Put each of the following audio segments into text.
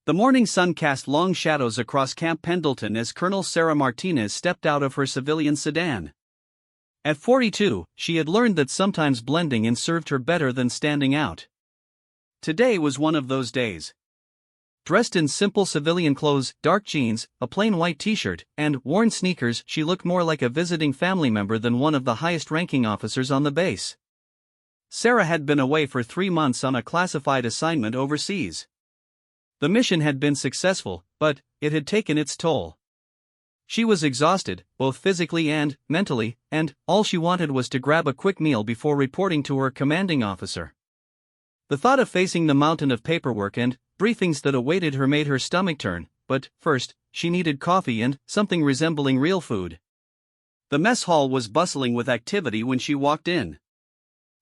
The morning sun cast long shadows across Camp Pendleton as Colonel Sarah Martinez stepped out of her civilian sedan. At 42, she had learned that sometimes blending in served her better than standing out. Today was one of those days. Dressed in simple civilian clothes, dark jeans, a plain white t-shirt, and worn sneakers, she looked more like a visiting family member than one of the highest-ranking officers on the base. Sarah had been away for 3 months on a classified assignment overseas. The mission had been successful, but it had taken its toll. She was exhausted, both physically and mentally, and all she wanted was to grab a quick meal before reporting to her commanding officer. The thought of facing the mountain of paperwork and briefings that awaited her made her stomach turn, but first, she needed coffee and something resembling real food. The mess hall was bustling with activity when she walked in.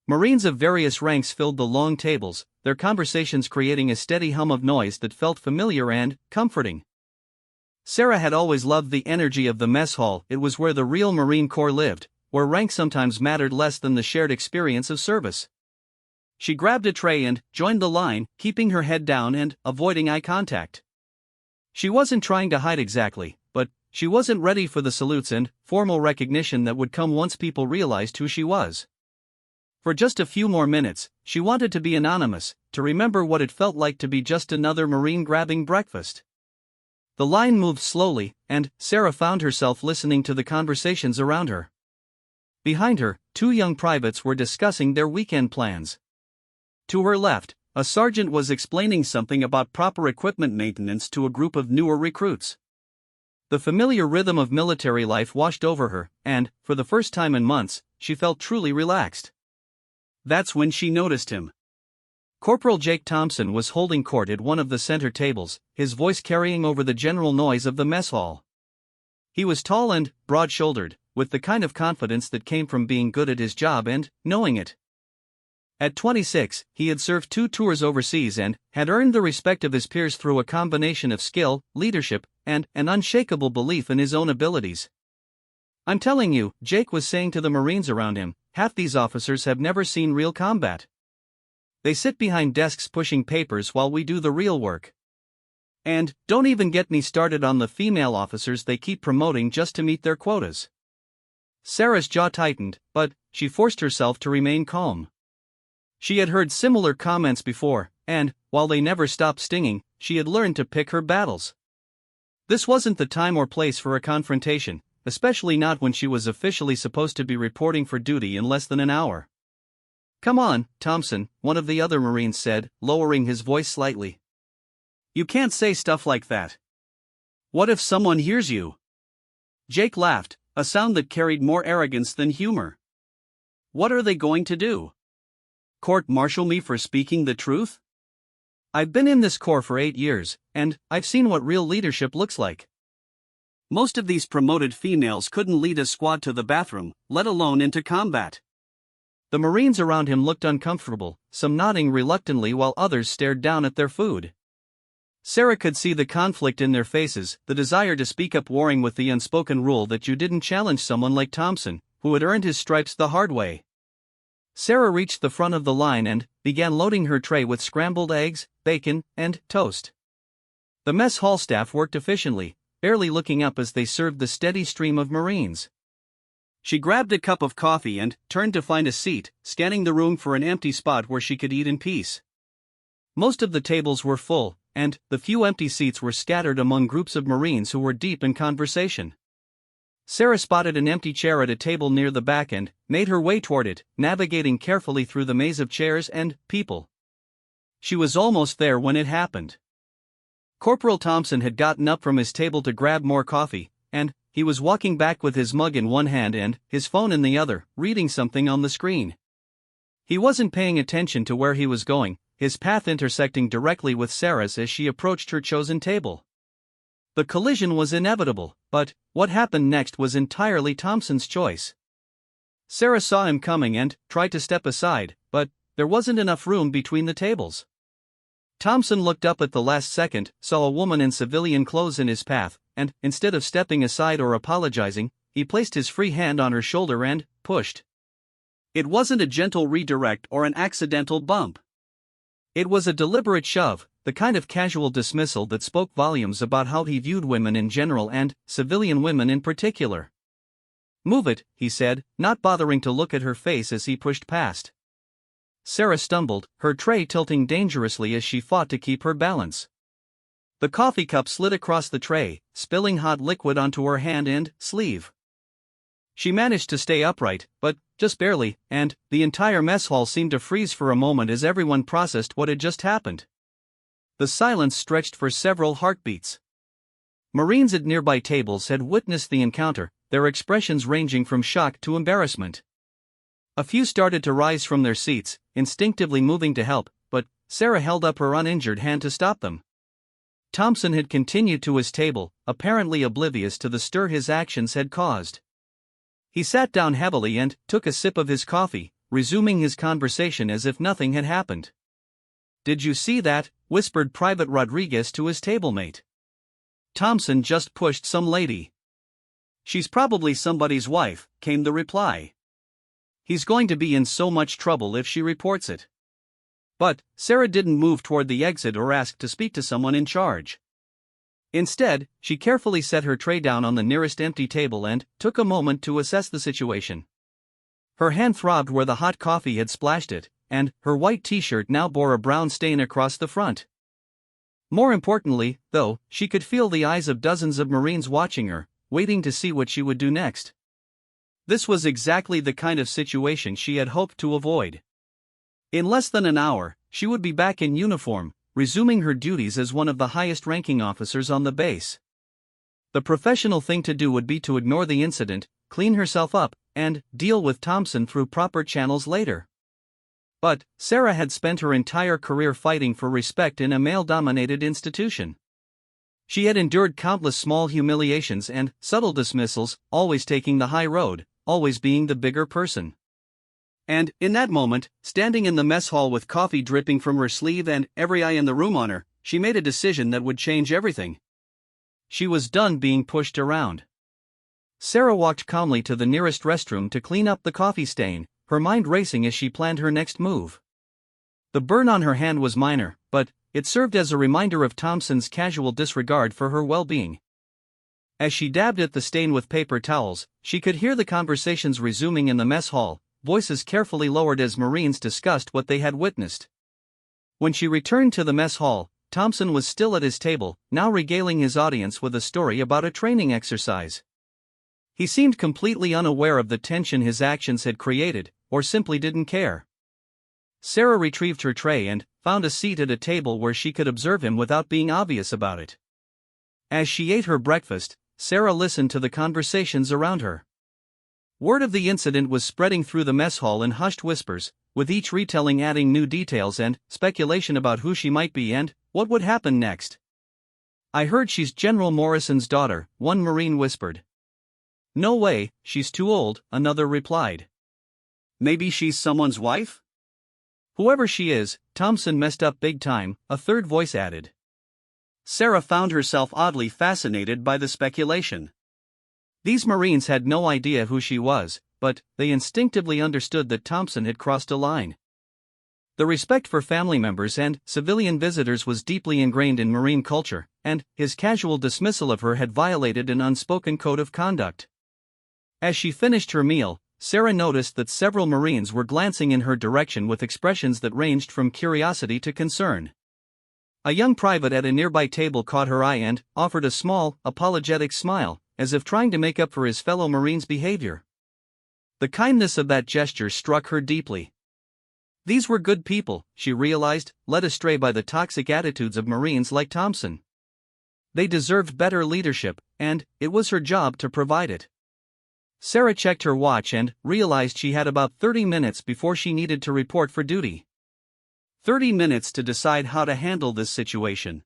Marines of various ranks filled the long tables, their conversations creating a steady hum of noise that felt familiar and comforting. Sarah had always loved the energy of the mess hall. It was where the real Marine Corps lived, where rank sometimes mattered less than the shared experience of service. She grabbed a tray and joined the line, keeping her head down and avoiding eye contact. She wasn't trying to hide exactly, but she wasn't ready for the salutes and formal recognition that would come once people realized who she was. For just a few more minutes, she wanted to be anonymous, to remember what it felt like to be just another Marine grabbing breakfast. The line moved slowly, and Sarah found herself listening to the conversations around her. Behind her, 2 young privates were discussing their weekend plans. To her left, a sergeant was explaining something about proper equipment maintenance to a group of newer recruits. The familiar rhythm of military life washed over her, and, for the first time in months, she felt truly relaxed. That's when she noticed him. Corporal Jake Thompson was holding court at one of the center tables, his voice carrying over the general noise of the mess hall. He was tall and broad-shouldered, with the kind of confidence that came from being good at his job and knowing it. At 26, he had served 2 tours overseas and had earned the respect of his peers through a combination of skill, leadership, and an unshakable belief in his own abilities. "I'm telling you," Jake was saying to the Marines around him, "half these officers have never seen real combat. They sit behind desks pushing papers while we do the real work. And don't even get me started on the female officers they keep promoting just to meet their quotas." Sarah's jaw tightened, but she forced herself to remain calm. She had heard similar comments before, and, while they never stopped stinging, she had learned to pick her battles. This wasn't the time or place for a confrontation, especially not when she was officially supposed to be reporting for duty in less than an hour. "Come on, Thompson," one of the other Marines said, lowering his voice slightly. "You can't say stuff like that. What if someone hears you?" Jake laughed, a sound that carried more arrogance than humor. "What are they going to do? Court-martial me for speaking the truth? I've been in this Corps for 8 years, and I've seen what real leadership looks like. Most of these promoted females couldn't lead a squad to the bathroom, let alone into combat." The Marines around him looked uncomfortable, some nodding reluctantly while others stared down at their food. Sarah could see the conflict in their faces, the desire to speak up warring with the unspoken rule that you didn't challenge someone like Thompson, who had earned his stripes the hard way. Sarah reached the front of the line and began loading her tray with scrambled eggs, bacon, and toast. The mess hall staff worked efficiently, barely looking up as they served the steady stream of Marines. She grabbed a cup of coffee and turned to find a seat, scanning the room for an empty spot where she could eat in peace. Most of the tables were full, and the few empty seats were scattered among groups of Marines who were deep in conversation. Sarah spotted an empty chair at a table near the back and made her way toward it, navigating carefully through the maze of chairs and people. She was almost there when it happened. Corporal Thompson had gotten up from his table to grab more coffee, and he was walking back with his mug in one hand and his phone in the other, reading something on the screen. He wasn't paying attention to where he was going, his path intersecting directly with Sarah's as she approached her chosen table. The collision was inevitable, but what happened next was entirely Thompson's choice. Sarah saw him coming and tried to step aside, but there wasn't enough room between the tables. Thompson looked up at the last second, saw a woman in civilian clothes in his path, and, instead of stepping aside or apologizing, he placed his free hand on her shoulder and pushed. It wasn't a gentle redirect or an accidental bump. It was a deliberate shove, the kind of casual dismissal that spoke volumes about how he viewed women in general and civilian women in particular. "Move it," he said, not bothering to look at her face as he pushed past. Sarah stumbled, her tray tilting dangerously as she fought to keep her balance. The coffee cup slid across the tray, spilling hot liquid onto her hand and sleeve. She managed to stay upright, but just barely, and the entire mess hall seemed to freeze for a moment as everyone processed what had just happened. The silence stretched for several heartbeats. Marines at nearby tables had witnessed the encounter, their expressions ranging from shock to embarrassment. A few started to rise from their seats, instinctively moving to help, but Sarah held up her uninjured hand to stop them. Thompson had continued to his table, apparently oblivious to the stir his actions had caused. He sat down heavily and took a sip of his coffee, resuming his conversation as if nothing had happened. "Did you see that?" whispered Private Rodriguez to his tablemate. "Thompson just pushed some lady." "She's probably somebody's wife," came the reply. "He's going to be in so much trouble if she reports it." But Sarah didn't move toward the exit or ask to speak to someone in charge. Instead, she carefully set her tray down on the nearest empty table and took a moment to assess the situation. Her hand throbbed where the hot coffee had splashed it, and her white t-shirt now bore a brown stain across the front. More importantly, though, she could feel the eyes of dozens of Marines watching her, waiting to see what she would do next. This was exactly the kind of situation she had hoped to avoid. In less than an hour, she would be back in uniform, resuming her duties as one of the highest-ranking officers on the base. The professional thing to do would be to ignore the incident, clean herself up, and deal with Thompson through proper channels later. But Sarah had spent her entire career fighting for respect in a male-dominated institution. She had endured countless small humiliations and subtle dismissals, always taking the high road, always being the bigger person. And, in that moment, standing in the mess hall with coffee dripping from her sleeve and every eye in the room on her, she made a decision that would change everything. She was done being pushed around. Sarah walked calmly to the nearest restroom to clean up the coffee stain, her mind racing as she planned her next move. The burn on her hand was minor, but it served as a reminder of Thompson's casual disregard for her well-being. As she dabbed at the stain with paper towels, she could hear the conversations resuming in the mess hall, voices carefully lowered as Marines discussed what they had witnessed. When she returned to the mess hall, Thompson was still at his table, now regaling his audience with a story about a training exercise. He seemed completely unaware of the tension his actions had created, or simply didn't care. Sarah retrieved her tray and found a seat at a table where she could observe him without being obvious about it. As she ate her breakfast, Sarah listened to the conversations around her. Word of the incident was spreading through the mess hall in hushed whispers, with each retelling adding new details and speculation about who she might be and what would happen next. "I heard she's General Morrison's daughter," one Marine whispered. "No way, she's too old," another replied. "Maybe she's someone's wife?" "Whoever she is, Thompson messed up big time," a third voice added. Sarah found herself oddly fascinated by the speculation. These Marines had no idea who she was, but they instinctively understood that Thompson had crossed a line. The respect for family members and civilian visitors was deeply ingrained in Marine culture, and his casual dismissal of her had violated an unspoken code of conduct. As she finished her meal, Sarah noticed that several Marines were glancing in her direction with expressions that ranged from curiosity to concern. A young private at a nearby table caught her eye and offered a small, apologetic smile, as if trying to make up for his fellow Marine's behavior. The kindness of that gesture struck her deeply. These were good people, she realized, led astray by the toxic attitudes of Marines like Thompson. They deserved better leadership, and it was her job to provide it. Sarah checked her watch and realized she had about 30 minutes before she needed to report for duty. 30 minutes to decide how to handle this situation.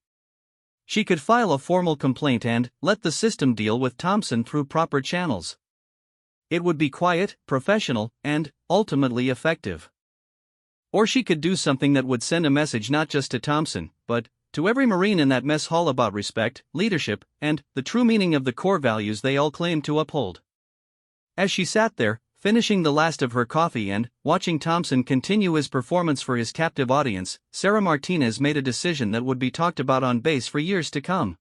She could file a formal complaint and let the system deal with Thompson through proper channels. It would be quiet, professional, and ultimately effective. Or she could do something that would send a message not just to Thompson, but to every Marine in that mess hall about respect, leadership, and the true meaning of the core values they all claimed to uphold. As she sat there, Finishing the last of her coffee and watching Thompson continue his performance for his captive audience, Sarah Martinez made a decision that would be talked about on base for years to come.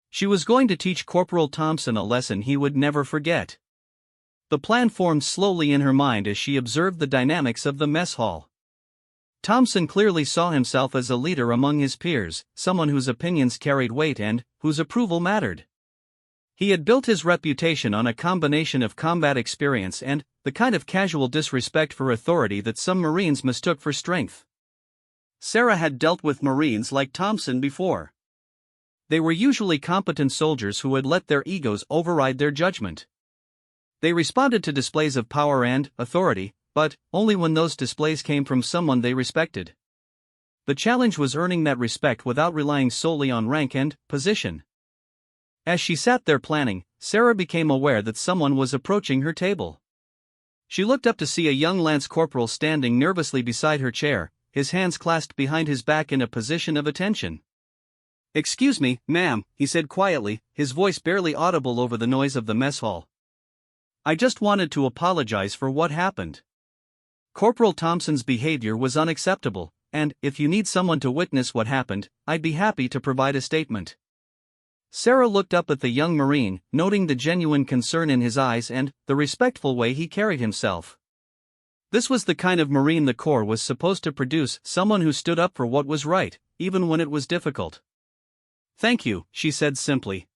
She was going to teach Corporal Thompson a lesson he would never forget. The plan formed slowly in her mind as she observed the dynamics of the mess hall. Thompson clearly saw himself as a leader among his peers, someone whose opinions carried weight and whose approval mattered. He had built his reputation on a combination of combat experience and the kind of casual disrespect for authority that some Marines mistook for strength. Sarah had dealt with Marines like Thompson before. They were usually competent soldiers who had let their egos override their judgment. They responded to displays of power and authority, but only when those displays came from someone they respected. The challenge was earning that respect without relying solely on rank and position. As she sat there planning, Sarah became aware that someone was approaching her table. She looked up to see a young lance corporal standing nervously beside her chair, his hands clasped behind his back in a position of attention. "Excuse me, ma'am," he said quietly, his voice barely audible over the noise of the mess hall. "I just wanted to apologize for what happened. Corporal Thompson's behavior was unacceptable, and if you need someone to witness what happened, I'd be happy to provide a statement." Sarah looked up at the young Marine, noting the genuine concern in his eyes and the respectful way he carried himself. This was the kind of Marine the Corps was supposed to produce, someone who stood up for what was right, even when it was difficult. "Thank you," she said simply.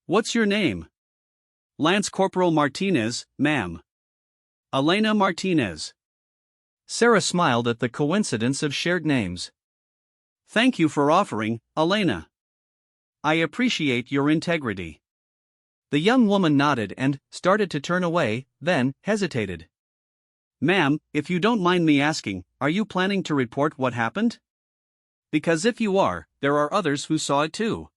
"What's your name?" "Lance Corporal Martinez, ma'am." "Elena Martinez." Sarah smiled at the coincidence of shared names. "Thank you for offering, Elena. I appreciate your integrity." The young woman nodded and started to turn away, then hesitated. "Ma'am, if you don't mind me asking, are you planning to report what happened? Because if you are, there are others who saw it too.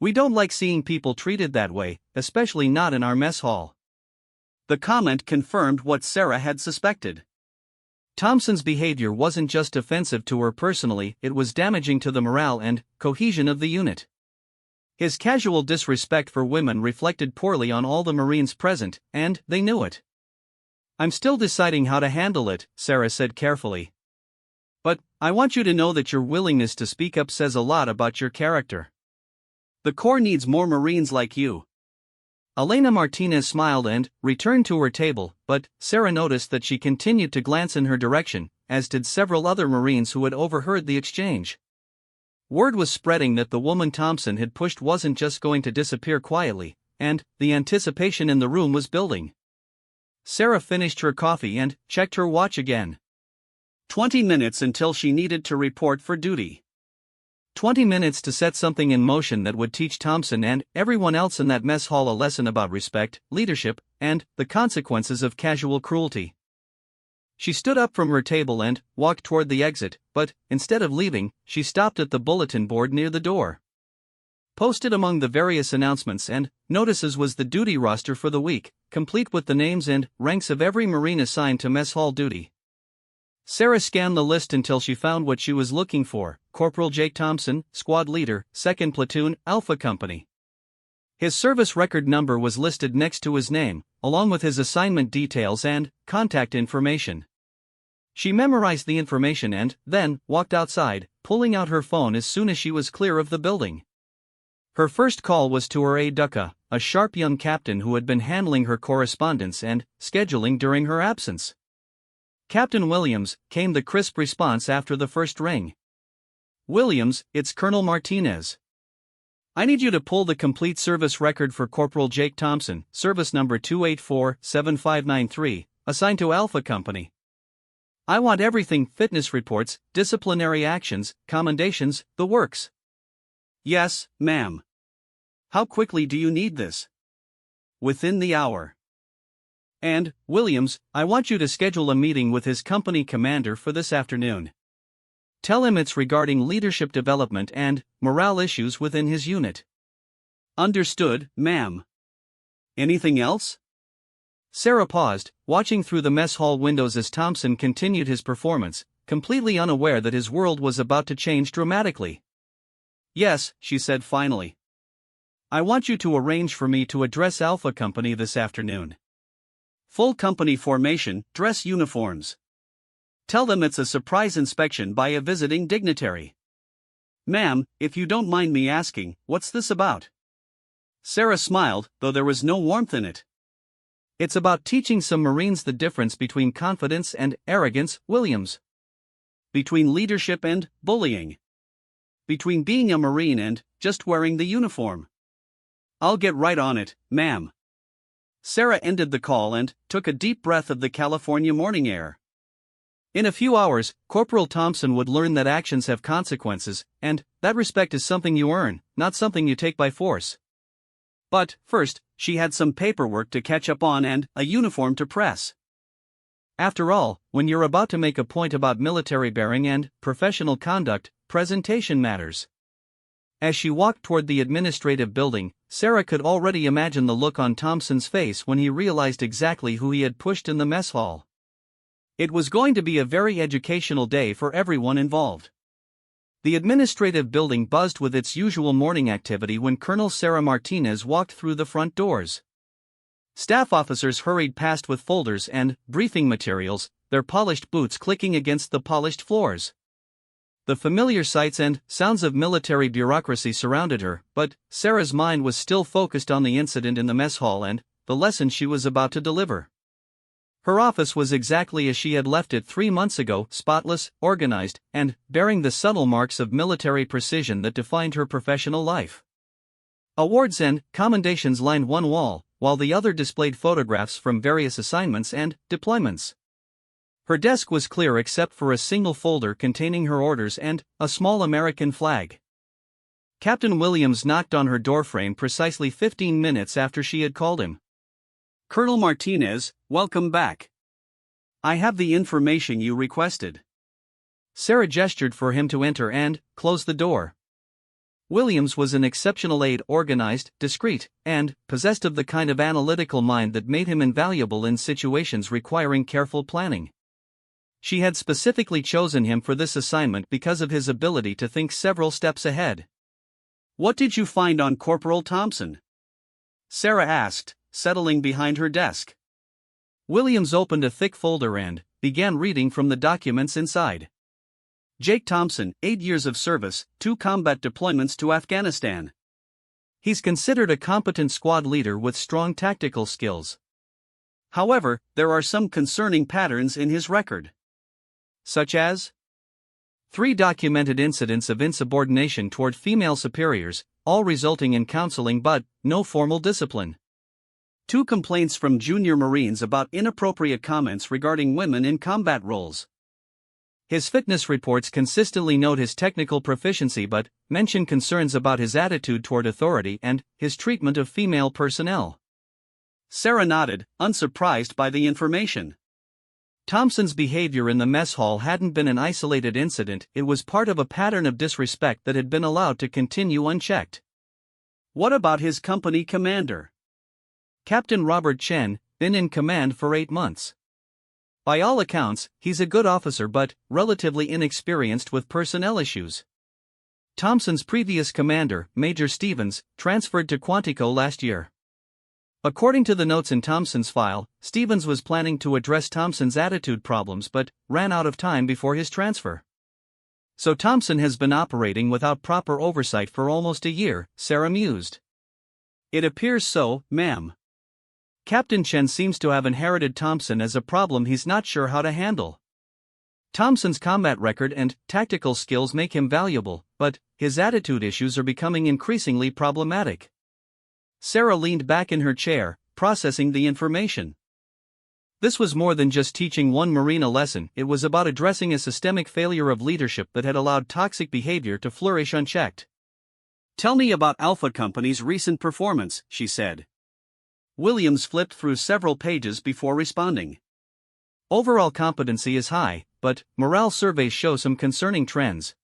We don't like seeing people treated that way, especially not in our mess hall." The comment confirmed what Sarah had suspected. Thompson's behavior wasn't just offensive to her personally, it was damaging to the morale and cohesion of the unit. His casual disrespect for women reflected poorly on all the Marines present, and they knew it. "I'm still deciding how to handle it," Sarah said carefully. "But I want you to know that your willingness to speak up says a lot about your character. The Corps needs more Marines like you." Elena Martinez smiled and returned to her table, but Sarah noticed that she continued to glance in her direction, as did several other Marines who had overheard the exchange. Word was spreading that the woman Thompson had pushed wasn't just going to disappear quietly, and the anticipation in the room was building. Sarah finished her coffee and checked her watch again. 20 minutes until she needed to report for duty. 20 minutes to set something in motion that would teach Thompson and everyone else in that mess hall a lesson about respect, leadership, and the consequences of casual cruelty. She stood up from her table and walked toward the exit, but instead of leaving, she stopped at the bulletin board near the door. Posted among the various announcements and notices was the duty roster for the week, complete with the names and ranks of every Marine assigned to mess hall duty. Sarah scanned the list until she found what she was looking for: Corporal Jake Thompson, Squad Leader, 2nd Platoon, Alpha Company. His service record number was listed next to his name, along with his assignment details and contact information. She memorized the information and then walked outside, pulling out her phone as soon as she was clear of the building. Her first call was to her aide Duca, a sharp young captain who had been handling her correspondence and scheduling during her absence. "Captain Williams," came the crisp response after the first ring. "Williams, it's Colonel Martinez. I need you to pull the complete service record for Corporal Jake Thompson, service number 2847593, assigned to Alpha Company. I want everything: fitness reports, disciplinary actions, commendations, the works." "Yes, ma'am." "How quickly do you need this?" "Within the hour." "And, Williams, I want you to schedule a meeting with his company commander for this afternoon. Tell him it's regarding leadership development and morale issues within his unit." "Understood, ma'am." "Anything else?" Sarah paused, watching through the mess hall windows as Thompson continued his performance, completely unaware that his world was about to change dramatically. "Yes," she said finally. "I want you to arrange for me to address Alpha Company this afternoon." Full company formation, dress uniforms. Tell them it's a surprise inspection by a visiting dignitary. Ma'am, if you don't mind me asking, what's this about? Sarah smiled, though there was no warmth in it. It's about teaching some Marines the difference between confidence and arrogance, Williams. Between leadership and bullying. Between being a Marine and just wearing the uniform. I'll get right on it, ma'am. Sarah ended the call and took a deep breath of the California morning air. In a few hours, Corporal Thompson would learn that actions have consequences, and that respect is something you earn, not something you take by force. But, first, she had some paperwork to catch up on and a uniform to press. After all, when you're about to make a point about military bearing and professional conduct, presentation matters. As she walked toward the administrative building, Sarah could already imagine the look on Thompson's face when he realized exactly who he had pushed in the mess hall. It was going to be a very educational day for everyone involved. The administrative building buzzed with its usual morning activity when Colonel Sarah Martinez walked through the front doors. Staff officers hurried past with folders and briefing materials, their polished boots clicking against the polished floors. The familiar sights and sounds of military bureaucracy surrounded her, but Sarah's mind was still focused on the incident in the mess hall and the lesson she was about to deliver. Her office was exactly as she had left it 3 months ago, spotless, organized, and bearing the subtle marks of military precision that defined her professional life. Awards and commendations lined one wall, while the other displayed photographs from various assignments and deployments. Her desk was clear except for a single folder containing her orders and a small American flag. Captain Williams knocked on her doorframe precisely 15 minutes after she had called him. Colonel Martinez, welcome back. I have the information you requested. Sarah gestured for him to enter and close the door. Williams was an exceptional aide, organized, discreet, and possessed of the kind of analytical mind that made him invaluable in situations requiring careful planning. She had specifically chosen him for this assignment because of his ability to think several steps ahead. What did you find on Corporal Thompson? Sarah asked, settling behind her desk. Williams opened a thick folder and began reading from the documents inside. Jake Thompson, 8 years of service, 2 combat deployments to Afghanistan. He's considered a competent squad leader with strong tactical skills. However, there are some concerning patterns in his record. Such as 3 documented incidents of insubordination toward female superiors, all resulting in counseling but no formal discipline. 2 complaints from junior Marines about inappropriate comments regarding women in combat roles. His fitness reports consistently note his technical proficiency but mention concerns about his attitude toward authority and his treatment of female personnel. Sarah nodded, unsurprised by the information. Thompson's behavior in the mess hall hadn't been an isolated incident, it was part of a pattern of disrespect that had been allowed to continue unchecked. What about his company commander? Captain Robert Chen, been in command for 8 months. By all accounts, he's a good officer but relatively inexperienced with personnel issues. Thompson's previous commander, Major Stevens, transferred to Quantico last year. According to the notes in Thompson's file, Stevens was planning to address Thompson's attitude problems but ran out of time before his transfer. So Thompson has been operating without proper oversight for almost a year, Sarah mused. It appears so, ma'am. Captain Chen seems to have inherited Thompson as a problem he's not sure how to handle. Thompson's combat record and tactical skills make him valuable, but his attitude issues are becoming increasingly problematic. Sarah leaned back in her chair, processing the information. This was more than just teaching one Marine a lesson, it was about addressing a systemic failure of leadership that had allowed toxic behavior to flourish unchecked. Tell me about Alpha Company's recent performance, she said. Williams flipped through several pages before responding. Overall competency is high, but morale surveys show some concerning trends.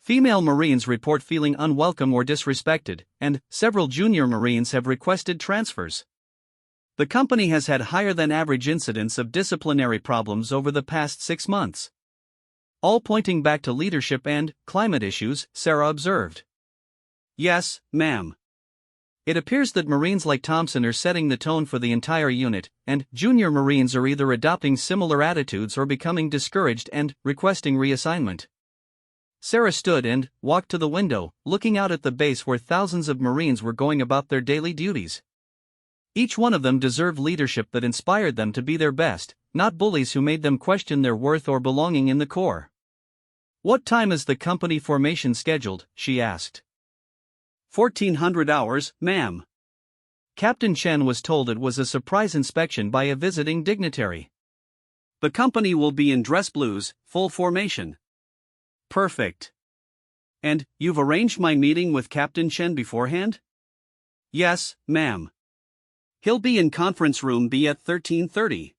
Female Marines report feeling unwelcome or disrespected, and several junior Marines have requested transfers. The company has had higher than average incidents of disciplinary problems over the past 6 months. All pointing back to leadership and climate issues, Sarah observed. Yes, ma'am. It appears that Marines like Thompson are setting the tone for the entire unit, and junior Marines are either adopting similar attitudes or becoming discouraged and requesting reassignment. Sarah stood and walked to the window, looking out at the base where thousands of Marines were going about their daily duties. Each one of them deserved leadership that inspired them to be their best, not bullies who made them question their worth or belonging in the Corps. "What time is the company formation scheduled?" she asked. 1400 hours, ma'am. Captain Chen was told it was a surprise inspection by a visiting dignitary. "The company will be in dress blues, full formation." "Perfect. And you've arranged my meeting with Captain Chen beforehand?" "Yes, ma'am. He'll be in conference room B at 13:30.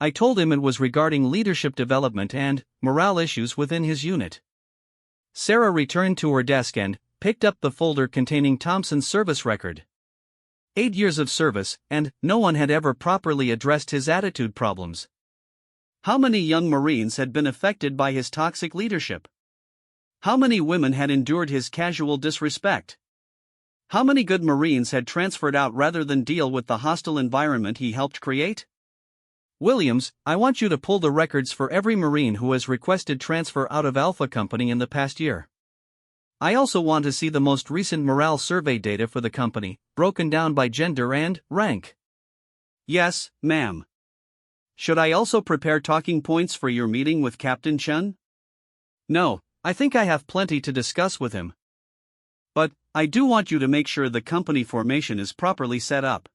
I told him it was regarding leadership development and morale issues within his unit." Sarah returned to her desk and picked up the folder containing Thompson's service record. 8 years of service, and no one had ever properly addressed his attitude problems. How many young Marines had been affected by his toxic leadership? How many women had endured his casual disrespect? How many good Marines had transferred out rather than deal with the hostile environment he helped create? "Williams, I want you to pull the records for every Marine who has requested transfer out of Alpha Company in the past year. I also want to see the most recent morale survey data for the company, broken down by gender and rank." "Yes, ma'am. Should I also prepare talking points for your meeting with Captain Chen?" "No, I think I have plenty to discuss with him. But I do want you to make sure the company formation is properly set up.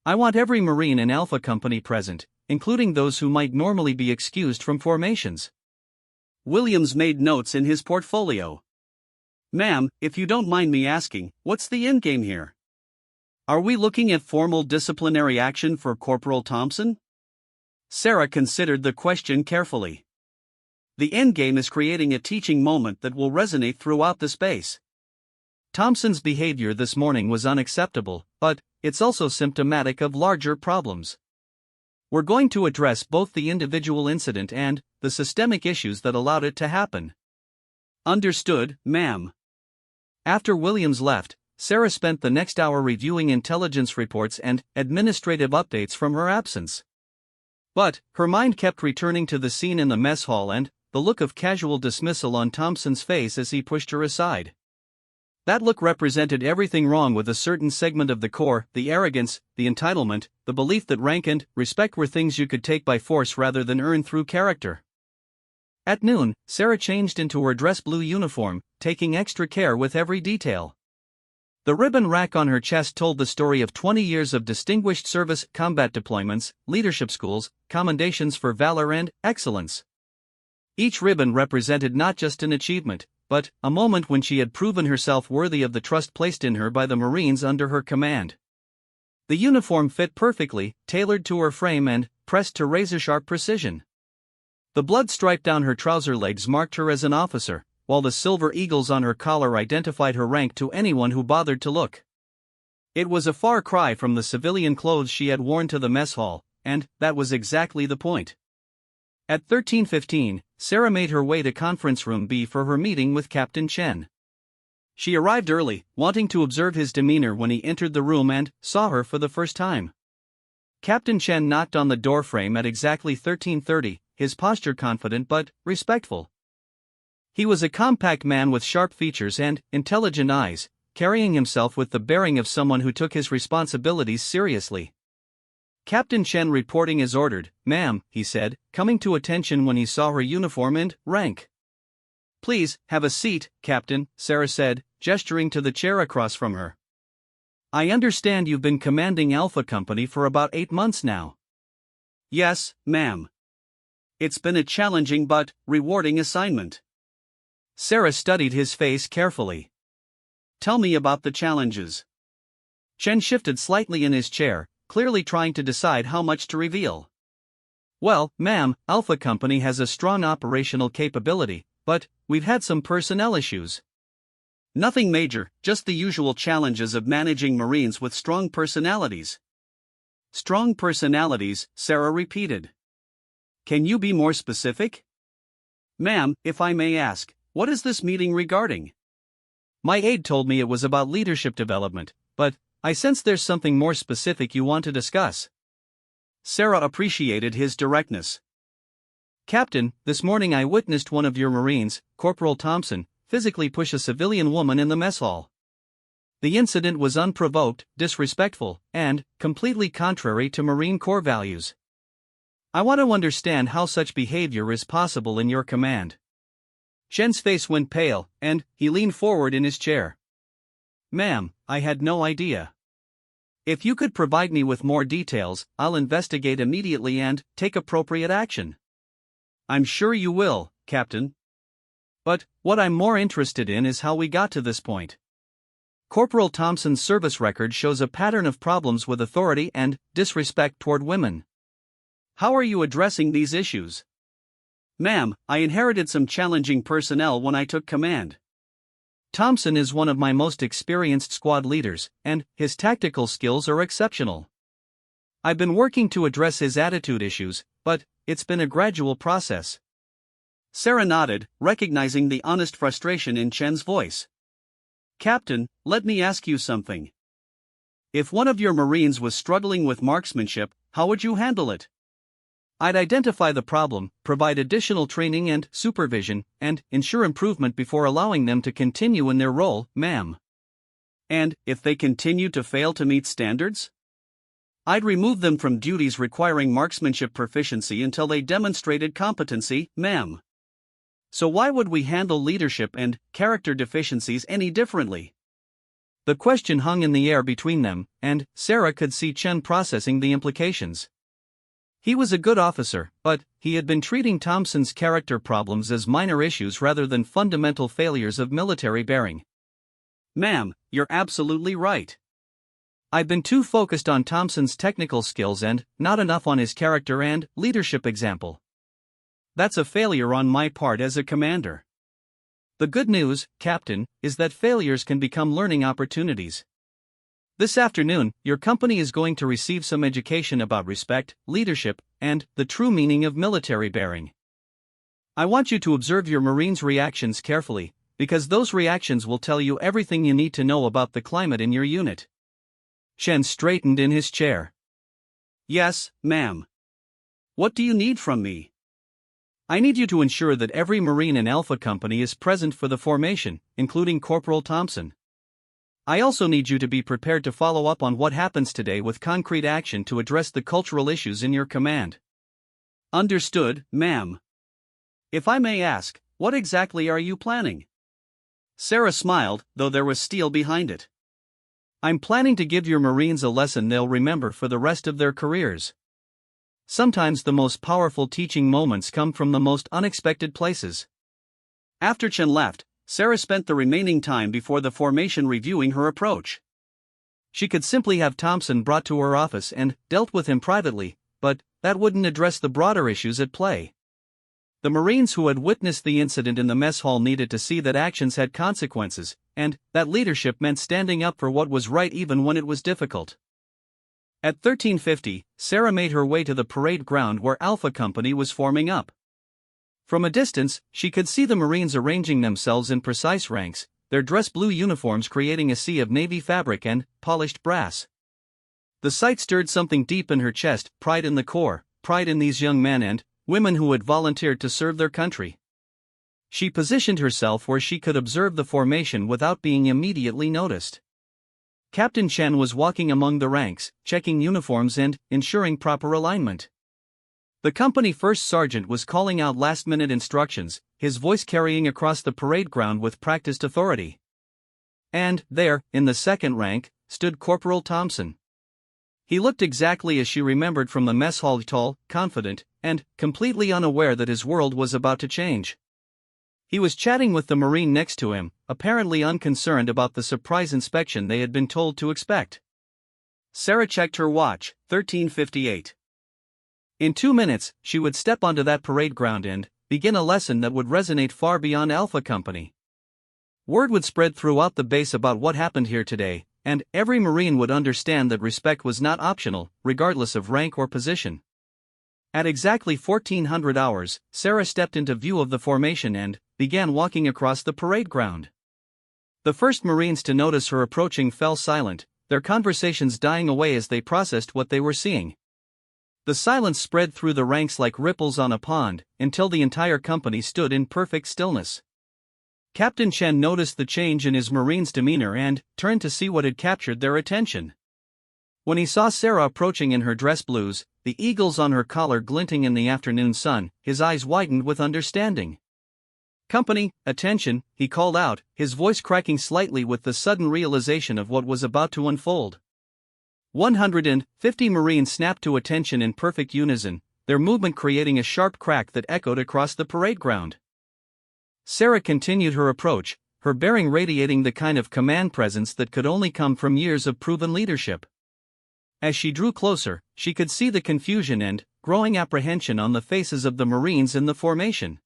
I want every Marine in Alpha Company present, including those who might normally be excused from formations." Williams made notes in his portfolio. "Ma'am, if you don't mind me asking, what's the endgame here? Are we looking at formal disciplinary action for Corporal Thompson?" Sarah considered the question carefully. "The endgame is creating a teaching moment that will resonate throughout the space. Thompson's behavior this morning was unacceptable, but it's also symptomatic of larger problems. We're going to address both the individual incident and the systemic issues that allowed it to happen." "Understood, ma'am." After Williams left, Sarah spent the next hour reviewing intelligence reports and administrative updates from her absence. But her mind kept returning to the scene in the mess hall and the look of casual dismissal on Thompson's face as he pushed her aside. That look represented everything wrong with a certain segment of the Corps: the arrogance, the entitlement, the belief that rank and respect were things you could take by force rather than earn through character. At noon, Sarah changed into her dress blue uniform, taking extra care with every detail. The ribbon rack on her chest told the story of 20 years of distinguished service, combat deployments, leadership schools, commendations for valor and excellence. Each ribbon represented not just an achievement, but a moment when she had proven herself worthy of the trust placed in her by the Marines under her command. The uniform fit perfectly, tailored to her frame and pressed to razor-sharp precision. The blood stripe down her trouser legs marked her as an officer, while the silver eagles on her collar identified her rank to anyone who bothered to look. It was a far cry from the civilian clothes she had worn to the mess hall, and that was exactly the point. At 13:15, Sarah made her way to Conference Room B for her meeting with Captain Chen. She arrived early, wanting to observe his demeanor when he entered the room and saw her for the first time. Captain Chen knocked on the doorframe at exactly 13:30, his posture confident but respectful. He was a compact man with sharp features and intelligent eyes, carrying himself with the bearing of someone who took his responsibilities seriously. Captain Chen reporting as ordered, "Ma'am," he said, coming to attention when he saw her uniform and rank. "Please, have a seat, Captain," Sarah said, gesturing to the chair across from her. "I understand you've been commanding Alpha Company for about 8 months now." "Yes, ma'am. It's been a challenging but rewarding assignment." Sarah studied his face carefully. "Tell me about the challenges." Chen shifted slightly in his chair, clearly trying to decide how much to reveal. "Well, ma'am, Alpha Company has a strong operational capability, but we've had some personnel issues." "Nothing major, just the usual challenges of managing Marines with strong personalities." "Strong personalities," Sarah repeated. "Can you be more specific?" "Ma'am, if I may ask, what is this meeting regarding?" "My aide told me it was about leadership development, but I sense there's something more specific you want to discuss. Sarah appreciated his directness. Captain, this morning I witnessed one of your Marines, Corporal Thompson, physically push a civilian woman in the mess hall. The incident was unprovoked, disrespectful, and completely contrary to Marine Corps values. I want to understand how such behavior is possible in your command. Shen's face went pale, and he leaned forward in his chair. Ma'am, I had no idea. If you could provide me with more details, I'll investigate immediately and take appropriate action. I'm sure you will, Captain. But what I'm more interested in is how we got to this point. Corporal Thompson's service record shows a pattern of problems with authority and disrespect toward women. How are you addressing these issues? Ma'am, I inherited some challenging personnel when I took command. Thompson is one of my most experienced squad leaders, and his tactical skills are exceptional. I've been working to address his attitude issues, but it's been a gradual process. Sarah nodded, recognizing the honest frustration in Chen's voice. Captain, let me ask you something. If one of your Marines was struggling with marksmanship, how would you handle it? I'd identify the problem, provide additional training and supervision, and ensure improvement before allowing them to continue in their role, ma'am. And if they continue to fail to meet standards? I'd remove them from duties requiring marksmanship proficiency until they demonstrated competency, ma'am. So why would we handle leadership and character deficiencies any differently? The question hung in the air between them, and Sarah could see Chen processing the implications. He was a good officer, but he had been treating Thompson's character problems as minor issues rather than fundamental failures of military bearing. Ma'am, you're absolutely right. I've been too focused on Thompson's technical skills and not enough on his character and leadership example. That's a failure on my part as a commander. The good news, Captain, is that failures can become learning opportunities. This afternoon, your company is going to receive some education about respect, leadership, and the true meaning of military bearing. I want you to observe your Marines' reactions carefully, because those reactions will tell you everything you need to know about the climate in your unit. Shen straightened in his chair. Yes, ma'am. What do you need from me? I need you to ensure that every Marine in Alpha Company is present for the formation, including Corporal Thompson. I also need you to be prepared to follow up on what happens today with concrete action to address the cultural issues in your command. Understood, ma'am. If I may ask, what exactly are you planning? Sarah smiled, though there was steel behind it. I'm planning to give your Marines a lesson they'll remember for the rest of their careers. Sometimes the most powerful teaching moments come from the most unexpected places. After Chen left, Sarah spent the remaining time before the formation reviewing her approach. She could simply have Thompson brought to her office and dealt with him privately, but that wouldn't address the broader issues at play. The Marines who had witnessed the incident in the mess hall needed to see that actions had consequences, and that leadership meant standing up for what was right even when it was difficult. At 1350, Sarah made her way to the parade ground where Alpha Company was forming up. From a distance, she could see the Marines arranging themselves in precise ranks, their dress blue uniforms creating a sea of navy fabric and polished brass. The sight stirred something deep in her chest, pride in the Corps, pride in these young men and women who had volunteered to serve their country. She positioned herself where she could observe the formation without being immediately noticed. Captain Chen was walking among the ranks, checking uniforms and ensuring proper alignment. The company first sergeant was calling out last-minute instructions, his voice carrying across the parade ground with practiced authority. And there, in the second rank, stood Corporal Thompson. He looked exactly as she remembered from the mess hall, tall, confident, and completely unaware that his world was about to change. He was chatting with the Marine next to him, apparently unconcerned about the surprise inspection they had been told to expect. Sarah checked her watch, 13:58. In 2 minutes, she would step onto that parade ground and begin a lesson that would resonate far beyond Alpha Company. Word would spread throughout the base about what happened here today, and every Marine would understand that respect was not optional, regardless of rank or position. At exactly 1400 hours, Sarah stepped into view of the formation and began walking across the parade ground. The first Marines to notice her approaching fell silent, their conversations dying away as they processed what they were seeing. The silence spread through the ranks like ripples on a pond, until the entire company stood in perfect stillness. Captain Chen noticed the change in his Marine's demeanor and turned to see what had captured their attention. When he saw Sarah approaching in her dress blues, the eagles on her collar glinting in the afternoon sun, his eyes widened with understanding. "Company, attention," he called out, his voice cracking slightly with the sudden realization of what was about to unfold. 150 Marines snapped to attention in perfect unison, their movement creating a sharp crack that echoed across the parade ground. Sarah continued her approach, her bearing radiating the kind of command presence that could only come from years of proven leadership. As she drew closer, she could see the confusion and growing apprehension on the faces of the Marines in the formation.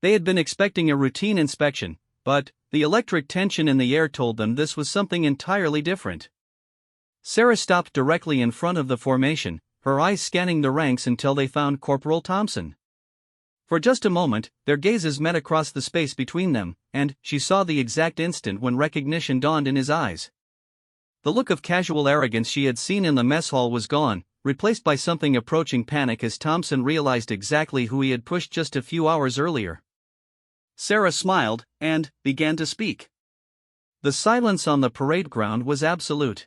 They had been expecting a routine inspection, but the electric tension in the air told them this was something entirely different. Sarah stopped directly in front of the formation, her eyes scanning the ranks until they found Corporal Thompson. For just a moment, their gazes met across the space between them, and she saw the exact instant when recognition dawned in his eyes. The look of casual arrogance she had seen in the mess hall was gone, replaced by something approaching panic as Thompson realized exactly who he had pushed just a few hours earlier. Sarah smiled and began to speak. The silence on the parade ground was absolute.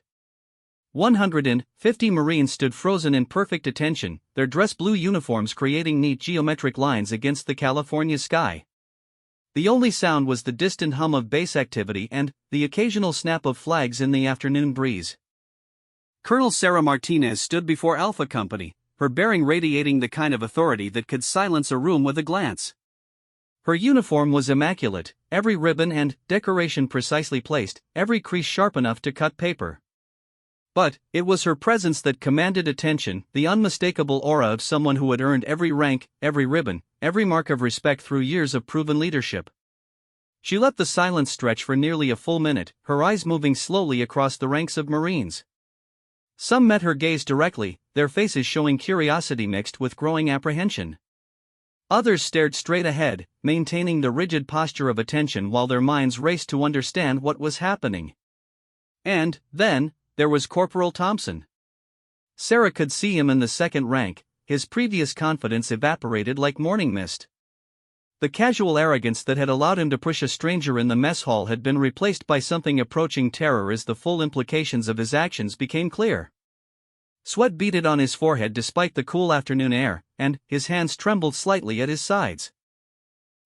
150 Marines stood frozen in perfect attention, their dress blue uniforms creating neat geometric lines against the California sky. The only sound was the distant hum of base activity and the occasional snap of flags in the afternoon breeze. Colonel Sarah Martinez stood before Alpha Company, her bearing radiating the kind of authority that could silence a room with a glance. Her uniform was immaculate, every ribbon and decoration precisely placed, every crease sharp enough to cut paper. But it was her presence that commanded attention, the unmistakable aura of someone who had earned every rank, every ribbon, every mark of respect through years of proven leadership. She let the silence stretch for nearly a full minute, her eyes moving slowly across the ranks of Marines. Some met her gaze directly, their faces showing curiosity mixed with growing apprehension. Others stared straight ahead, maintaining the rigid posture of attention while their minds raced to understand what was happening. And then, there was Corporal Thompson. Sarah could see him in the second rank, his previous confidence evaporated like morning mist. The casual arrogance that had allowed him to push a stranger in the mess hall had been replaced by something approaching terror as the full implications of his actions became clear. Sweat beaded on his forehead despite the cool afternoon air, and his hands trembled slightly at his sides.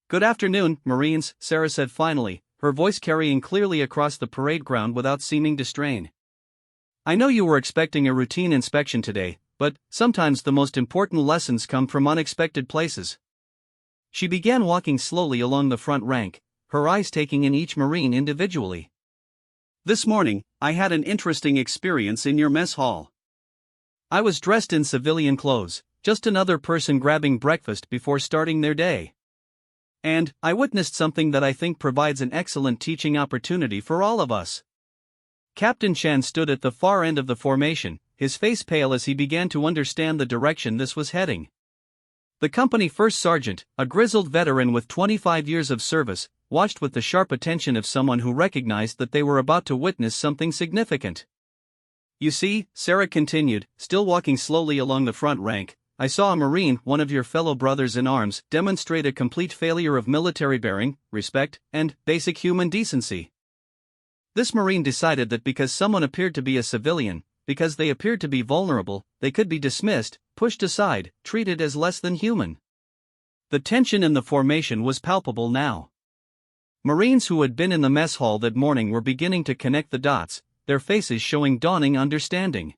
"Good afternoon, Marines," Sarah said finally, her voice carrying clearly across the parade ground without seeming to strain. "I know you were expecting a routine inspection today, but sometimes the most important lessons come from unexpected places." She began walking slowly along the front rank, her eyes taking in each Marine individually. "This morning, I had an interesting experience in your mess hall. I was dressed in civilian clothes, just another person grabbing breakfast before starting their day. And I witnessed something that I think provides an excellent teaching opportunity for all of us." Captain Chen stood at the far end of the formation, his face pale as he began to understand the direction this was heading. The company first sergeant, a grizzled veteran with 25 years of service, watched with the sharp attention of someone who recognized that they were about to witness something significant. "You see," Sarah continued, still walking slowly along the front rank, "I saw a Marine, one of your fellow brothers in arms, demonstrate a complete failure of military bearing, respect, and basic human decency. This Marine decided that because someone appeared to be a civilian, because they appeared to be vulnerable, they could be dismissed, pushed aside, treated as less than human." The tension in the formation was palpable now. Marines who had been in the mess hall that morning were beginning to connect the dots, their faces showing dawning understanding.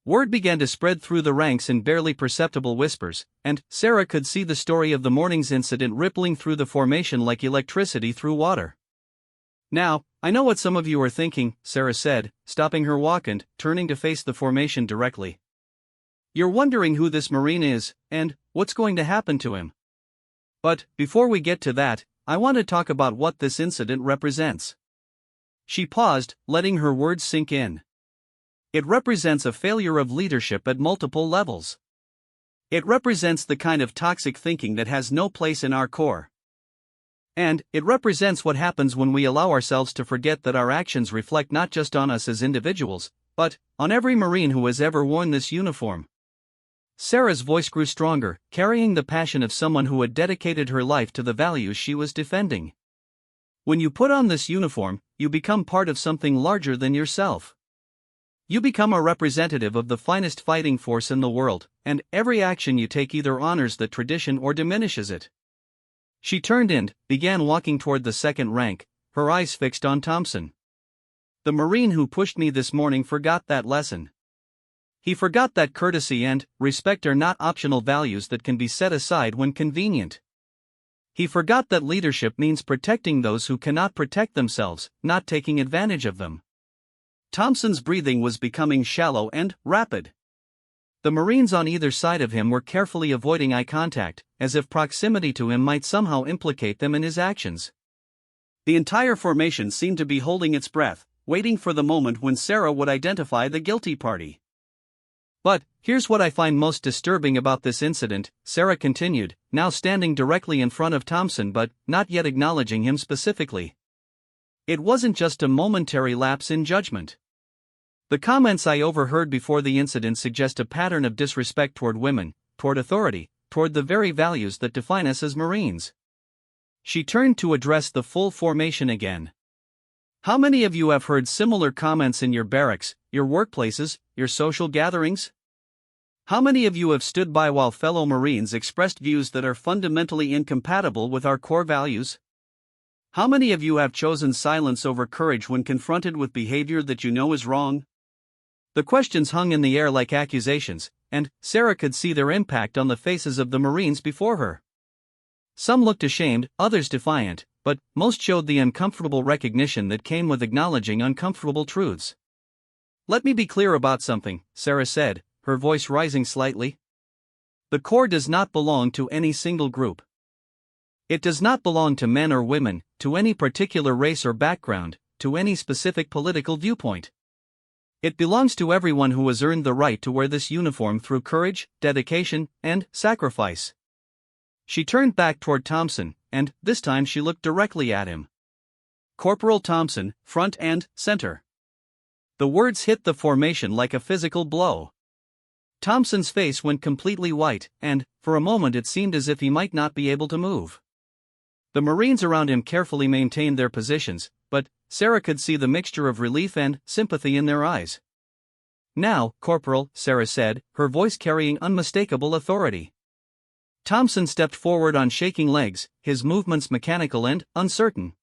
Word began to spread through the ranks in barely perceptible whispers, and Sarah could see the story of the morning's incident rippling through the formation like electricity through water. "Now, I know what some of you are thinking," Sarah said, stopping her walk and turning to face the formation directly. "You're wondering who this Marine is, and what's going to happen to him. But before we get to that, I want to talk about what this incident represents." She paused, letting her words sink in. "It represents a failure of leadership at multiple levels. It represents the kind of toxic thinking that has no place in our corps. And it represents what happens when we allow ourselves to forget that our actions reflect not just on us as individuals, but on every Marine who has ever worn this uniform. Sarah's voice grew stronger, carrying the passion of someone who had dedicated her life to the values she was defending. When you put on this uniform, you become part of something larger than yourself. You become a representative of the finest fighting force in the world, and every action you take either honors the tradition or diminishes it. She turned and began walking toward the second rank, her eyes fixed on Thompson. The Marine who pushed me this morning forgot that lesson. He forgot that courtesy and respect are not optional values that can be set aside when convenient. He forgot that leadership means protecting those who cannot protect themselves, not taking advantage of them. Thompson's breathing was becoming shallow and rapid. The Marines on either side of him were carefully avoiding eye contact, as if proximity to him might somehow implicate them in his actions. The entire formation seemed to be holding its breath, waiting for the moment when Sarah would identify the guilty party. But here's what I find most disturbing about this incident, Sarah continued, now standing directly in front of Thompson but not yet acknowledging him specifically. It wasn't just a momentary lapse in judgment. The comments I overheard before the incident suggest a pattern of disrespect toward women, toward authority, toward the very values that define us as Marines. She turned to address the full formation again. How many of you have heard similar comments in your barracks, your workplaces, your social gatherings? How many of you have stood by while fellow Marines expressed views that are fundamentally incompatible with our core values? How many of you have chosen silence over courage when confronted with behavior that you know is wrong? The questions hung in the air like accusations, and Sarah could see their impact on the faces of the Marines before her. Some looked ashamed, others defiant, but most showed the uncomfortable recognition that came with acknowledging uncomfortable truths. Let me be clear about something, Sarah said, her voice rising slightly. The Corps does not belong to any single group. It does not belong to men or women, to any particular race or background, to any specific political viewpoint. It belongs to everyone who has earned the right to wear this uniform through courage, dedication, and sacrifice. She turned back toward Thompson, and this time she looked directly at him. Corporal Thompson, front and center. The words hit the formation like a physical blow. Thompson's face went completely white, and, for a moment it seemed as if he might not be able to move. The Marines around him carefully maintained their positions, but Sarah could see the mixture of relief and sympathy in their eyes. Now, Corporal, Sarah said, her voice carrying unmistakable authority. Thompson stepped forward on shaking legs, his movements mechanical and uncertain.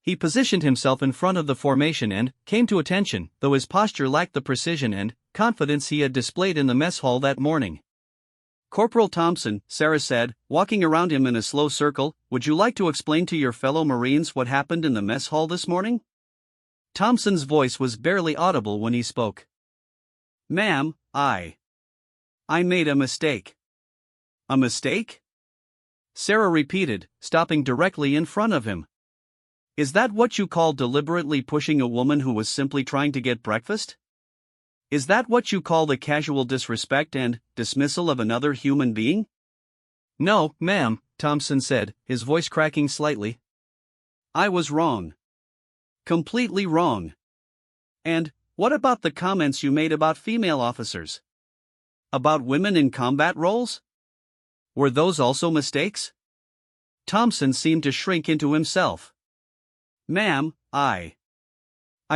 He positioned himself in front of the formation and came to attention, though his posture lacked the precision and confidence he had displayed in the mess hall that morning. Corporal Thompson, Sarah said, walking around him in a slow circle, would you like to explain to your fellow Marines what happened in the mess hall this morning? Thompson's voice was barely audible when he spoke. Ma'am, I made a mistake. A mistake? Sarah repeated, stopping directly in front of him. Is that what you call deliberately pushing a woman who was simply trying to get breakfast? Is that what you call the casual disrespect and dismissal of another human being? No, ma'am, Thompson said, his voice cracking slightly. I was wrong. Completely wrong. And what about the comments you made about female officers? About women in combat roles? Were those also mistakes? Thompson seemed to shrink into himself. Ma'am, I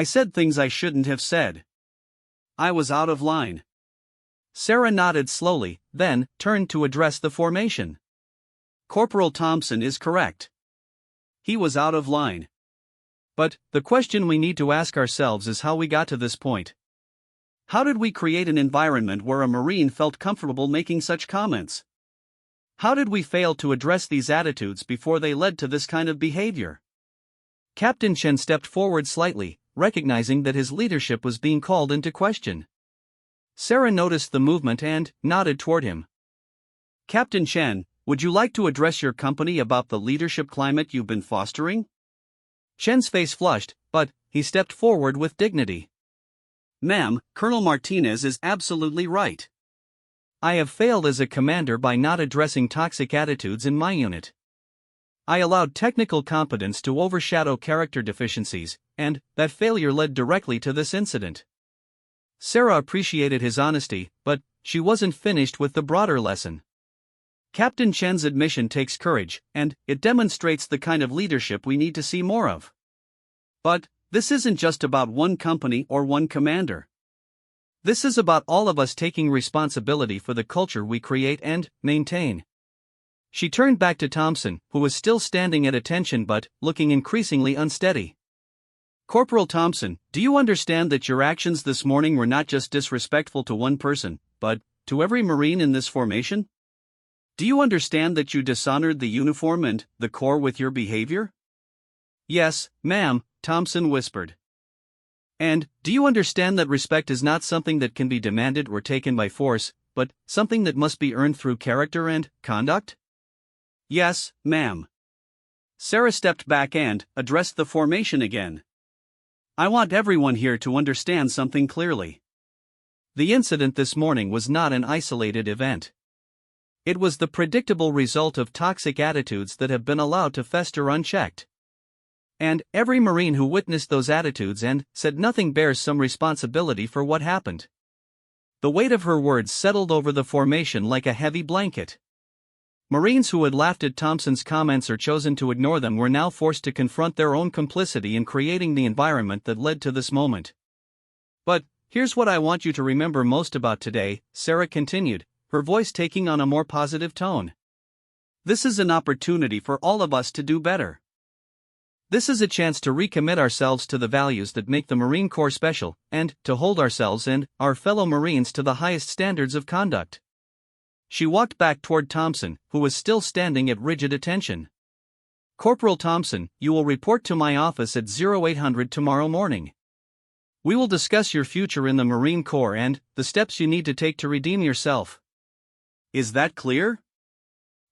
said things I shouldn't have said. I was out of line. Sarah nodded slowly, then turned to address the formation. Corporal Thompson is correct. He was out of line. But the question we need to ask ourselves is how we got to this point. How did we create an environment where a Marine felt comfortable making such comments? How did we fail to address these attitudes before they led to this kind of behavior? Captain Chen stepped forward slightly, recognizing that his leadership was being called into question. Sarah noticed the movement and nodded toward him. Captain Chen, would you like to address your company about the leadership climate you've been fostering? Chen's face flushed, but he stepped forward with dignity. Ma'am, Colonel Martinez is absolutely right. I have failed as a commander by not addressing toxic attitudes in my unit. I allowed technical competence to overshadow character deficiencies, and that failure led directly to this incident. Sarah appreciated his honesty, but she wasn't finished with the broader lesson. Captain Chen's admission takes courage, and it demonstrates the kind of leadership we need to see more of. But this isn't just about one company or one commander. This is about all of us taking responsibility for the culture we create and maintain. She turned back to Thompson, who was still standing at attention but looking increasingly unsteady. Corporal Thompson, do you understand that your actions this morning were not just disrespectful to one person, but to every Marine in this formation? Do you understand that you dishonored the uniform and the Corps with your behavior? Yes, ma'am, Thompson whispered. And, do you understand that respect is not something that can be demanded or taken by force, but something that must be earned through character and conduct? Yes, ma'am. Sarah stepped back and addressed the formation again. I want everyone here to understand something clearly. The incident this morning was not an isolated event. It was the predictable result of toxic attitudes that have been allowed to fester unchecked. And every Marine who witnessed those attitudes and said nothing bears some responsibility for what happened. The weight of her words settled over the formation like a heavy blanket. Marines who had laughed at Thompson's comments or chosen to ignore them were now forced to confront their own complicity in creating the environment that led to this moment. But here's what I want you to remember most about today, Sarah continued, her voice taking on a more positive tone. This is an opportunity for all of us to do better. This is a chance to recommit ourselves to the values that make the Marine Corps special, and to hold ourselves and our fellow Marines to the highest standards of conduct. She walked back toward Thompson, who was still standing at rigid attention. Corporal Thompson, you will report to my office at 0800 tomorrow morning. We will discuss your future in the Marine Corps and the steps you need to take to redeem yourself. Is that clear?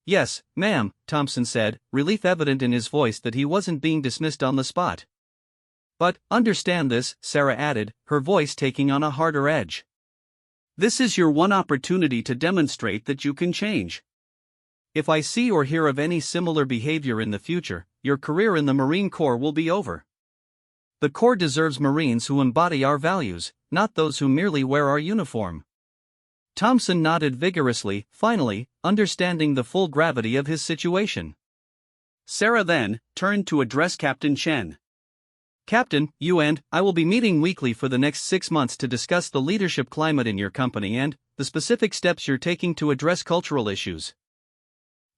Yes, ma'am, Thompson said, relief evident in his voice that he wasn't being dismissed on the spot. But understand this, Sarah added, her voice taking on a harder edge. This is your one opportunity to demonstrate that you can change. If I see or hear of any similar behavior in the future, your career in the Marine Corps will be over. The Corps deserves Marines who embody our values, not those who merely wear our uniform. Thompson nodded vigorously, finally, understanding the full gravity of his situation. Sarah then turned to address Captain Chen. Captain, you and I will be meeting weekly for the next 6 months to discuss the leadership climate in your company and the specific steps you're taking to address cultural issues.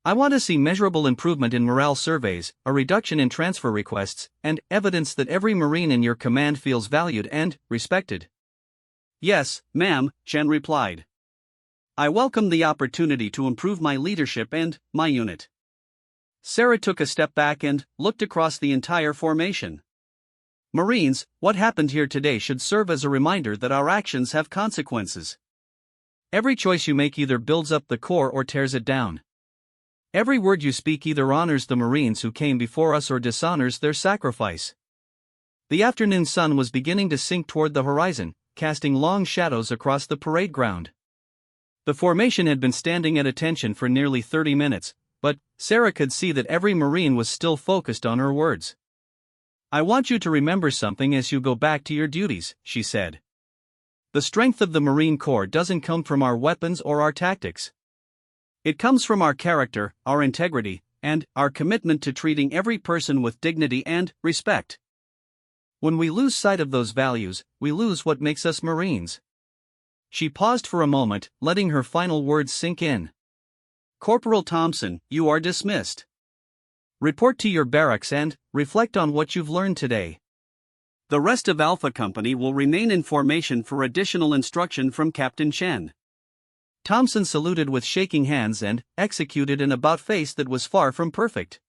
I want to see measurable improvement in morale surveys, a reduction in transfer requests, and evidence that every Marine in your command feels valued and respected. Yes, ma'am, Chen replied. I welcome the opportunity to improve my leadership and my unit. Sarah took a step back and looked across the entire formation. Marines, what happened here today should serve as a reminder that our actions have consequences. Every choice you make either builds up the Corps or tears it down. Every word you speak either honors the Marines who came before us or dishonors their sacrifice. The afternoon sun was beginning to sink toward the horizon, casting long shadows across the parade ground. The formation had been standing at attention for nearly 30 minutes, but Sarah could see that every Marine was still focused on her words. I want you to remember something as you go back to your duties, she said. The strength of the Marine Corps doesn't come from our weapons or our tactics. It comes from our character, our integrity, and our commitment to treating every person with dignity and respect. When we lose sight of those values, we lose what makes us Marines. She paused for a moment, letting her final words sink in. Corporal Thompson, you are dismissed. Report to your barracks and reflect on what you've learned today. The rest of Alpha Company will remain in formation for additional instruction from Captain Chen. Thompson saluted with shaking hands and executed an about-face that was far from perfect.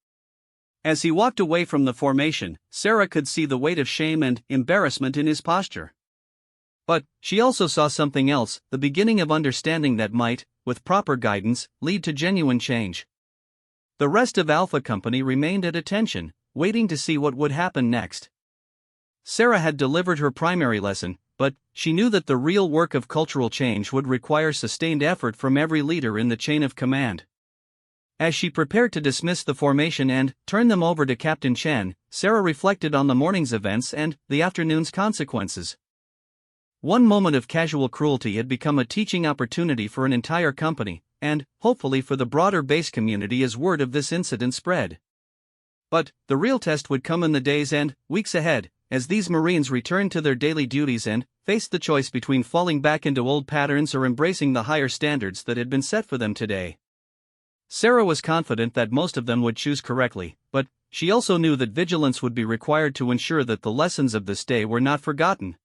As he walked away from the formation, Sarah could see the weight of shame and embarrassment in his posture. But she also saw something else, the beginning of understanding that might, with proper guidance, lead to genuine change. The rest of Alpha Company remained at attention, waiting to see what would happen next. Sarah had delivered her primary lesson, but she knew that the real work of cultural change would require sustained effort from every leader in the chain of command. As she prepared to dismiss the formation and turn them over to Captain Chen, Sarah reflected on the morning's events and the afternoon's consequences. One moment of casual cruelty had become a teaching opportunity for an entire company, and, hopefully for the broader base community as word of this incident spread. But the real test would come in the days and weeks ahead, as these Marines returned to their daily duties and faced the choice between falling back into old patterns or embracing the higher standards that had been set for them today. Sarah was confident that most of them would choose correctly, but she also knew that vigilance would be required to ensure that the lessons of this day were not forgotten.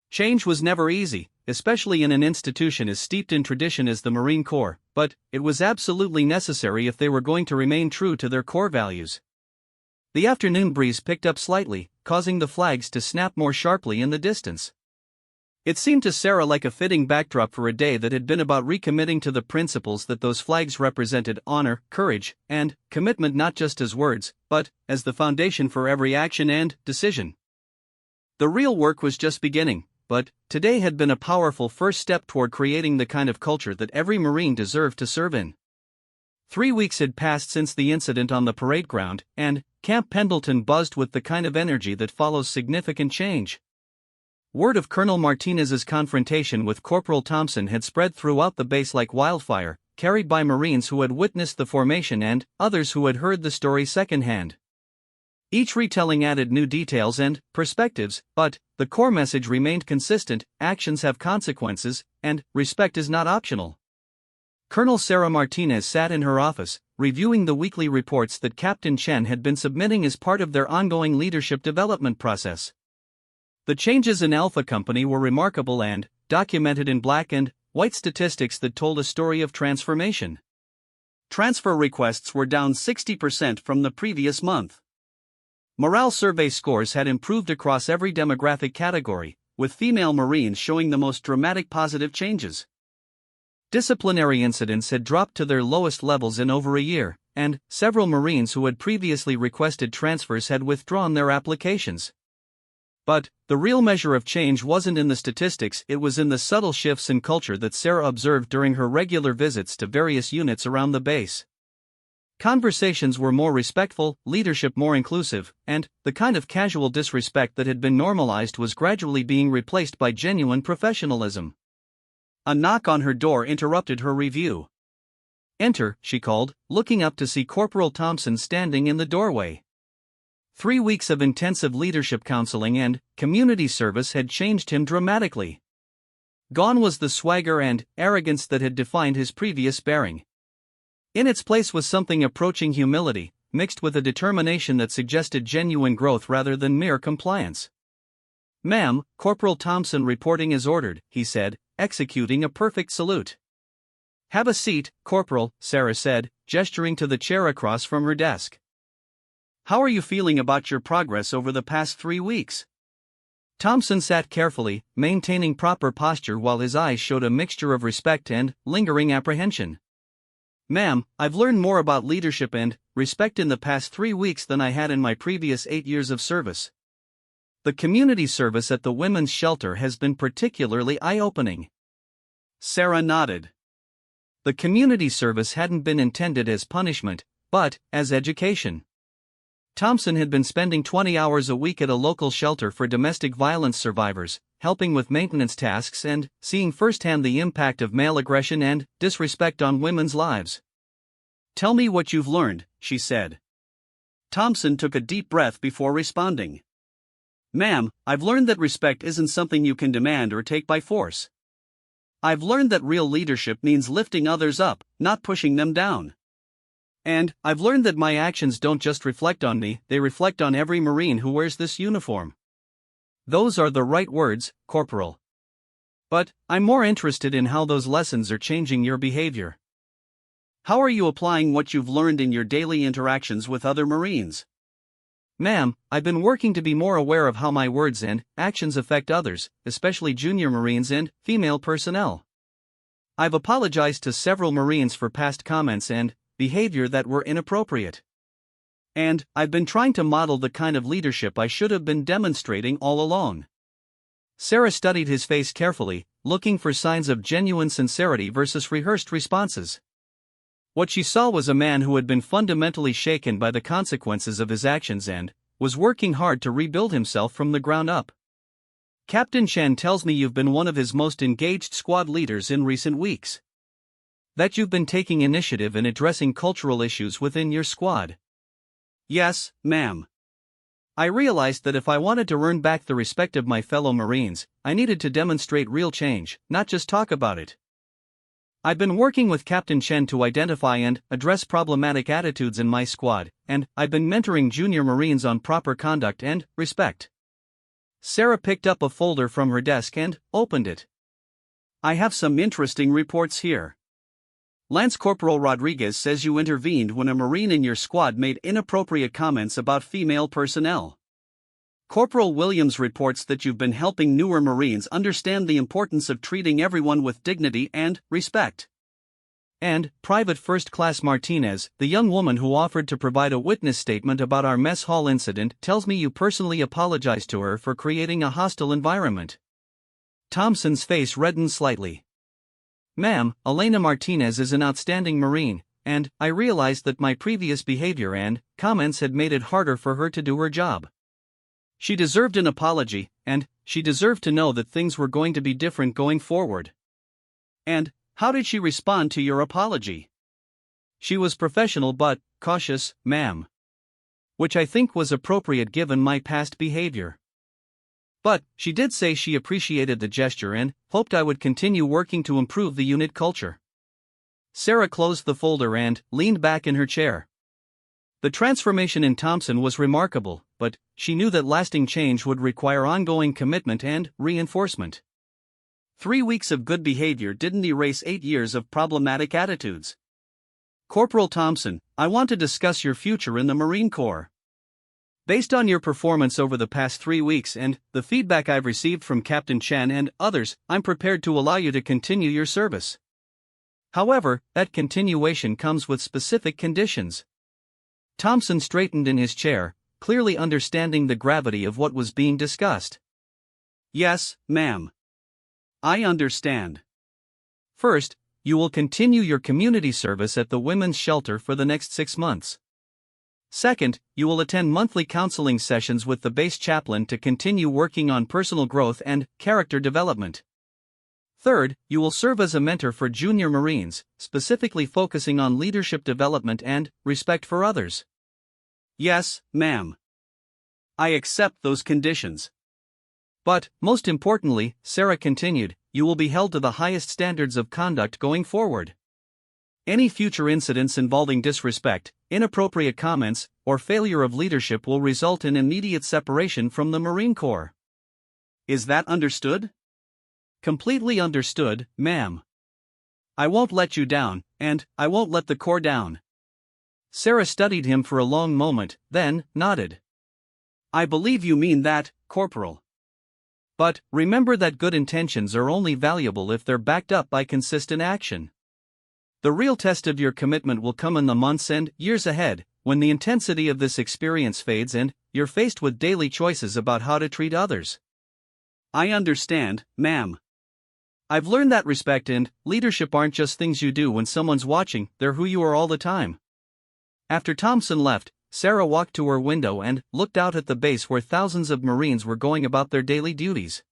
Change was never easy, especially in an institution as steeped in tradition as the Marine Corps, but it was absolutely necessary if they were going to remain true to their core values. The afternoon breeze picked up slightly, causing the flags to snap more sharply in the distance. It seemed to Sarah like a fitting backdrop for a day that had been about recommitting to the principles that those flags represented: honor, courage, and commitment, not just as words, but as the foundation for every action and decision. The real work was just beginning, but today had been a powerful first step toward creating the kind of culture that every Marine deserved to serve in. 3 weeks had passed since the incident on the parade ground, and Camp Pendleton buzzed with the kind of energy that follows significant change. Word of Colonel Martinez's confrontation with Corporal Thompson had spread throughout the base like wildfire, carried by Marines who had witnessed the formation and others who had heard the story secondhand. Each retelling added new details and perspectives, but the core message remained consistent: actions have consequences, and respect is not optional. Colonel Sarah Martinez sat in her office, reviewing the weekly reports that Captain Chen had been submitting as part of their ongoing leadership development process. The changes in Alpha Company were remarkable and documented in black and white statistics that told a story of transformation. Transfer requests were down 60% from the previous month. Morale survey scores had improved across every demographic category, with female Marines showing the most dramatic positive changes. Disciplinary incidents had dropped to their lowest levels in over a year, and several Marines who had previously requested transfers had withdrawn their applications. But the real measure of change wasn't in the statistics, it was in the subtle shifts in culture that Sarah observed during her regular visits to various units around the base. Conversations were more respectful, leadership more inclusive, and the kind of casual disrespect that had been normalized was gradually being replaced by genuine professionalism. A knock on her door interrupted her review. "Enter," she called, looking up to see Corporal Thompson standing in the doorway. 3 weeks of intensive leadership counseling and community service had changed him dramatically. Gone was the swagger and arrogance that had defined his previous bearing. In its place was something approaching humility, mixed with a determination that suggested genuine growth rather than mere compliance. "Ma'am, Corporal Thompson reporting as ordered," he said, executing a perfect salute. "Have a seat, Corporal," Sarah said, gesturing to the chair across from her desk. "How are you feeling about your progress over the past 3 weeks?" Thompson sat carefully, maintaining proper posture while his eyes showed a mixture of respect and lingering apprehension. "Ma'am, I've learned more about leadership and respect in the past 3 weeks than I had in my previous 8 years of service. The community service at the women's shelter has been particularly eye-opening." Sarah nodded. The community service hadn't been intended as punishment, but as education. Thompson had been spending 20 hours a week at a local shelter for domestic violence survivors, helping with maintenance tasks and seeing firsthand the impact of male aggression and disrespect on women's lives. "Tell me what you've learned," she said. Thompson took a deep breath before responding. "Ma'am, I've learned that respect isn't something you can demand or take by force. I've learned that real leadership means lifting others up, not pushing them down. And I've learned that my actions don't just reflect on me, they reflect on every Marine who wears this uniform." "Those are the right words, Corporal. But I'm more interested in how those lessons are changing your behavior. How are you applying what you've learned in your daily interactions with other Marines?" "Ma'am, I've been working to be more aware of how my words and actions affect others, especially junior Marines and female personnel. I've apologized to several Marines for past comments and behavior that were inappropriate. And I've been trying to model the kind of leadership I should have been demonstrating all along." Sarah studied his face carefully, looking for signs of genuine sincerity versus rehearsed responses. What she saw was a man who had been fundamentally shaken by the consequences of his actions and was working hard to rebuild himself from the ground up. Captain Chen tells me you've been one of his most engaged squad leaders in recent weeks. That you've been taking initiative in addressing cultural issues within your squad. Yes, ma'am. I realized that if I wanted to earn back the respect of my fellow Marines, I needed to demonstrate real change, not just talk about it. I've been working with Captain Chen to identify and address problematic attitudes in my squad, and I've been mentoring junior Marines on proper conduct and respect. Sarah picked up a folder from her desk and opened it. I have some interesting reports here. Lance Corporal Rodriguez says you intervened when a Marine in your squad made inappropriate comments about female personnel. Corporal Williams reports that you've been helping newer Marines understand the importance of treating everyone with dignity and respect. And Private First Class Martinez, the young woman who offered to provide a witness statement about our mess hall incident, tells me you personally apologized to her for creating a hostile environment. Thompson's face reddened slightly. Ma'am, Elena Martinez is an outstanding Marine, and I realized that my previous behavior and comments had made it harder for her to do her job. She deserved an apology, and she deserved to know that things were going to be different going forward. And how did she respond to your apology? She was professional but cautious, ma'am. Which I think was appropriate given my past behavior. But she did say she appreciated the gesture and hoped I would continue working to improve the unit culture. Sarah closed the folder and leaned back in her chair. The transformation in Thompson was remarkable, but she knew that lasting change would require ongoing commitment and reinforcement. 3 weeks of good behavior didn't erase 8 years of problematic attitudes. Corporal Thompson, I want to discuss your future in the Marine Corps. Based on your performance over the past 3 weeks and the feedback I've received from Captain Chen and others, I'm prepared to allow you to continue your service. However, that continuation comes with specific conditions. Thompson straightened in his chair, clearly understanding the gravity of what was being discussed. Yes, ma'am. I understand. First, you will continue your community service at the women's shelter for the next 6 months. Second, you will attend monthly counseling sessions with the base chaplain to continue working on personal growth and character development. Third, you will serve as a mentor for junior Marines, specifically focusing on leadership development and respect for others. Yes, ma'am. I accept those conditions. But, most importantly, Sarah continued, you will be held to the highest standards of conduct going forward. Any future incidents involving disrespect, inappropriate comments, or failure of leadership will result in immediate separation from the Marine Corps. Is that understood? Completely understood, ma'am. I won't let you down, and I won't let the Corps down. Sarah studied him for a long moment, then nodded. I believe you mean that, Corporal. But remember that good intentions are only valuable if they're backed up by consistent action. The real test of your commitment will come in the months and years ahead, when the intensity of this experience fades and you're faced with daily choices about how to treat others. I understand, ma'am. I've learned that respect and leadership aren't just things you do when someone's watching, they're who you are all the time. After Thompson left, Sarah walked to her window and looked out at the base where thousands of Marines were going about their daily duties.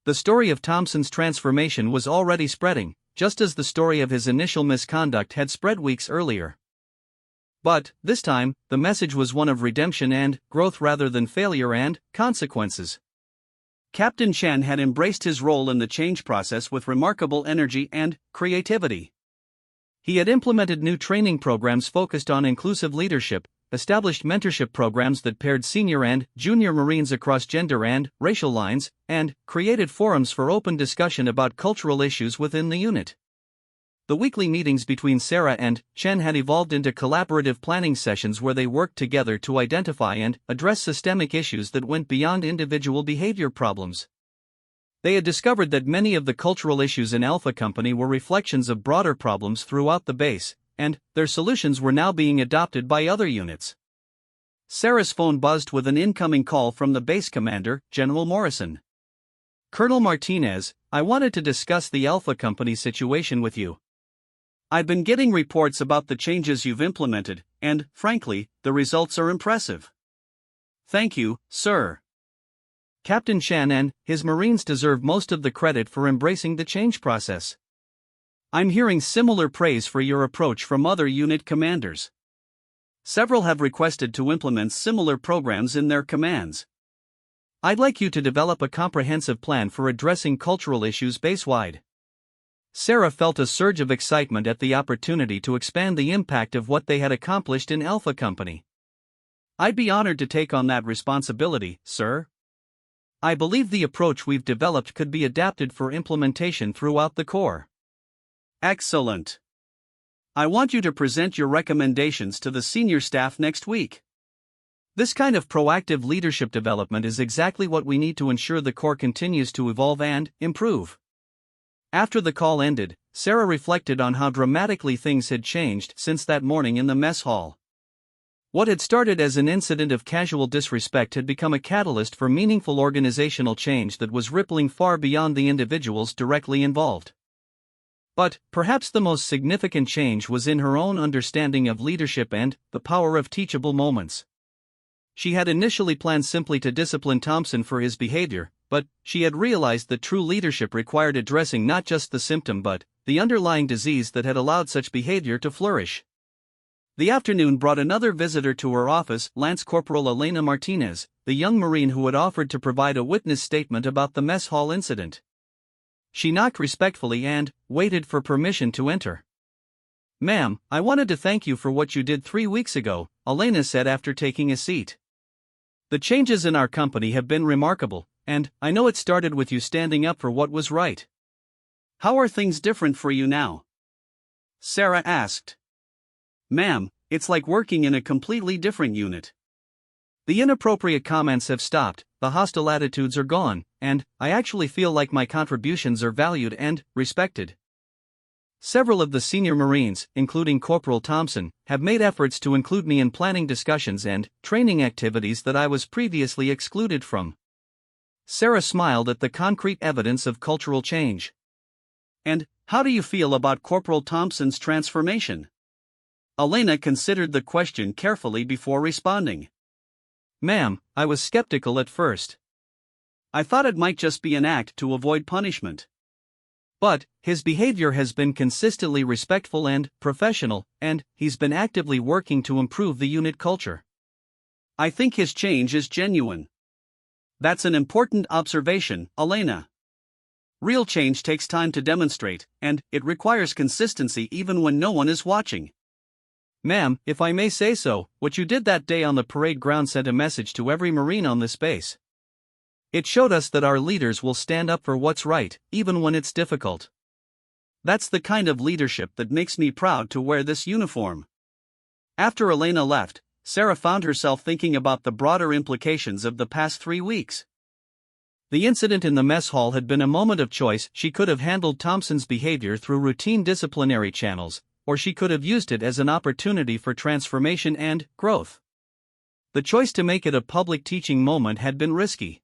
The story of Thompson's transformation was already spreading, just as the story of his initial misconduct had spread weeks earlier. But, this time, the message was one of redemption and growth rather than failure and consequences. Captain Chen had embraced his role in the change process with remarkable energy and creativity. He had implemented new training programs focused on inclusive leadership, established mentorship programs that paired senior and junior Marines across gender and racial lines, and created forums for open discussion about cultural issues within the unit. The weekly meetings between Sarah and Chen had evolved into collaborative planning sessions where they worked together to identify and address systemic issues that went beyond individual behavior problems. They had discovered that many of the cultural issues in Alpha Company were reflections of broader problems throughout the base, and their solutions were now being adopted by other units. Sarah's phone buzzed with an incoming call from the base commander, General Morrison. Colonel Martinez, I wanted to discuss the Alpha Company situation with you. I've been getting reports about the changes you've implemented, and, frankly, the results are impressive. Thank you, sir. Captain Shan and his Marines deserve most of the credit for embracing the change process. I'm hearing similar praise for your approach from other unit commanders. Several have requested to implement similar programs in their commands. I'd like you to develop a comprehensive plan for addressing cultural issues base-wide. Sarah felt a surge of excitement at the opportunity to expand the impact of what they had accomplished in Alpha Company. I'd be honored to take on that responsibility, sir. I believe the approach we've developed could be adapted for implementation throughout the Corps. Excellent. I want you to present your recommendations to the senior staff next week. This kind of proactive leadership development is exactly what we need to ensure the Corps continues to evolve and improve. After the call ended, Sarah reflected on how dramatically things had changed since that morning in the mess hall. What had started as an incident of casual disrespect had become a catalyst for meaningful organizational change that was rippling far beyond the individuals directly involved. But, perhaps the most significant change was in her own understanding of leadership and the power of teachable moments. She had initially planned simply to discipline Thompson for his behavior, but she had realized that true leadership required addressing not just the symptom but the underlying disease that had allowed such behavior to flourish. The afternoon brought another visitor to her office, Lance Corporal Elena Martinez, the young Marine who had offered to provide a witness statement about the mess hall incident. She knocked respectfully and waited for permission to enter. "Ma'am, I wanted to thank you for what you did 3 weeks ago," Elena said after taking a seat. "The changes in our company have been remarkable, and I know it started with you standing up for what was right. How are things different for you now?" Sarah asked. "Ma'am, it's like working in a completely different unit. The inappropriate comments have stopped, the hostile attitudes are gone, and I actually feel like my contributions are valued and respected. Several of the senior Marines, including Corporal Thompson, have made efforts to include me in planning discussions and training activities that I was previously excluded from." Sarah smiled at the concrete evidence of cultural change. "And how do you feel about Corporal Thompson's transformation?" Elena considered the question carefully before responding. "Ma'am, I was skeptical at first. I thought it might just be an act to avoid punishment. But his behavior has been consistently respectful and professional, and he's been actively working to improve the unit culture. I think his change is genuine." "That's an important observation, Elena. Real change takes time to demonstrate, and it requires consistency even when no one is watching." "Ma'am, if I may say so, what you did that day on the parade ground sent a message to every Marine on this base. It showed us that our leaders will stand up for what's right, even when it's difficult. That's the kind of leadership that makes me proud to wear this uniform." After Elena left, Sarah found herself thinking about the broader implications of the past 3 weeks. The incident in the mess hall had been a moment of choice. She could have handled Thompson's behavior through routine disciplinary channels, or she could have used it as an opportunity for transformation and growth. The choice to make it a public teaching moment had been risky.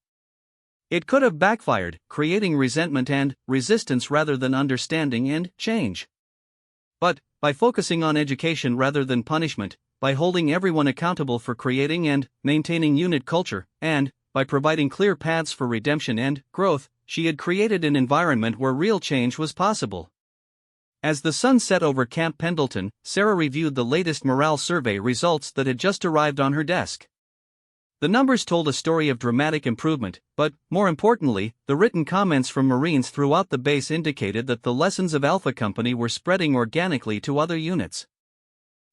It could have backfired, creating resentment and resistance rather than understanding and change. But, by focusing on education rather than punishment, by holding everyone accountable for creating and maintaining unit culture, and by providing clear paths for redemption and growth, she had created an environment where real change was possible. As the sun set over Camp Pendleton, Sarah reviewed the latest morale survey results that had just arrived on her desk. The numbers told a story of dramatic improvement, but, more importantly, the written comments from Marines throughout the base indicated that the lessons of Alpha Company were spreading organically to other units.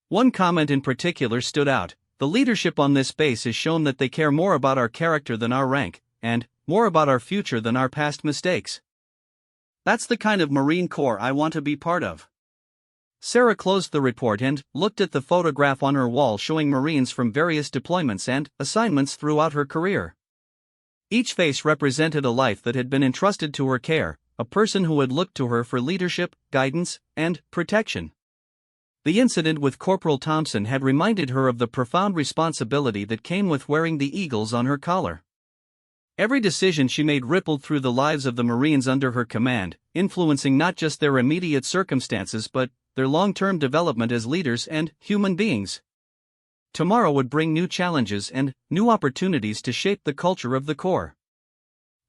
One comment in particular stood out: "The leadership on this base has shown that they care more about our character than our rank, and more about our future than our past mistakes. That's the kind of Marine Corps I want to be part of." Sarah closed the report and looked at the photograph on her wall showing Marines from various deployments and assignments throughout her career. Each face represented a life that had been entrusted to her care, a person who had looked to her for leadership, guidance, and protection. The incident with Corporal Thompson had reminded her of the profound responsibility that came with wearing the eagles on her collar. Every decision she made rippled through the lives of the Marines under her command, influencing not just their immediate circumstances but their long-term development as leaders and human beings. Tomorrow would bring new challenges and new opportunities to shape the culture of the Corps.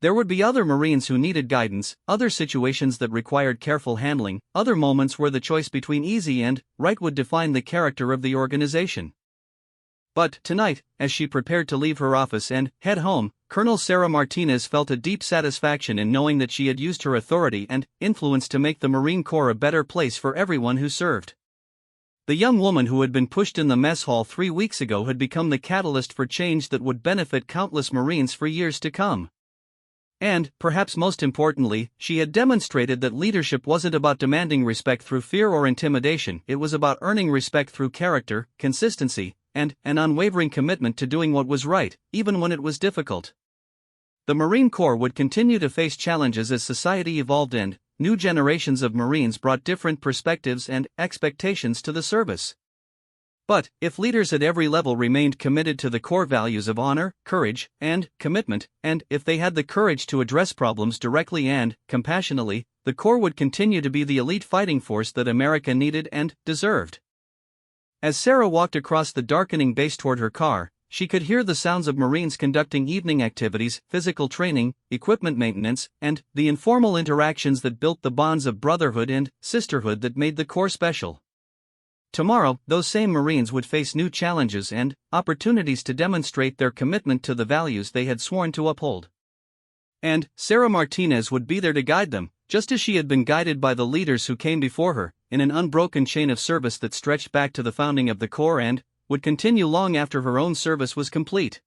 There would be other Marines who needed guidance, other situations that required careful handling, other moments where the choice between easy and right would define the character of the organization. But tonight, as she prepared to leave her office and head home, Colonel Sarah Martinez felt a deep satisfaction in knowing that she had used her authority and influence to make the Marine Corps a better place for everyone who served. The young woman who had been pushed in the mess hall 3 weeks ago had become the catalyst for change that would benefit countless Marines for years to come. And, perhaps most importantly, she had demonstrated that leadership wasn't about demanding respect through fear or intimidation, it was about earning respect through character, consistency, and an unwavering commitment to doing what was right, even when it was difficult. The Marine Corps would continue to face challenges as society evolved and new generations of Marines brought different perspectives and expectations to the service. But, if leaders at every level remained committed to the core values of honor, courage, and commitment, and if they had the courage to address problems directly and compassionately, the Corps would continue to be the elite fighting force that America needed and deserved. As Sarah walked across the darkening base toward her car, she could hear the sounds of Marines conducting evening activities, physical training, equipment maintenance, and the informal interactions that built the bonds of brotherhood and sisterhood that made the Corps special. Tomorrow, those same Marines would face new challenges and opportunities to demonstrate their commitment to the values they had sworn to uphold. And Sarah Martinez would be there to guide them, just as she had been guided by the leaders who came before her, in an unbroken chain of service that stretched back to the founding of the Corps and would continue long after her own service was complete.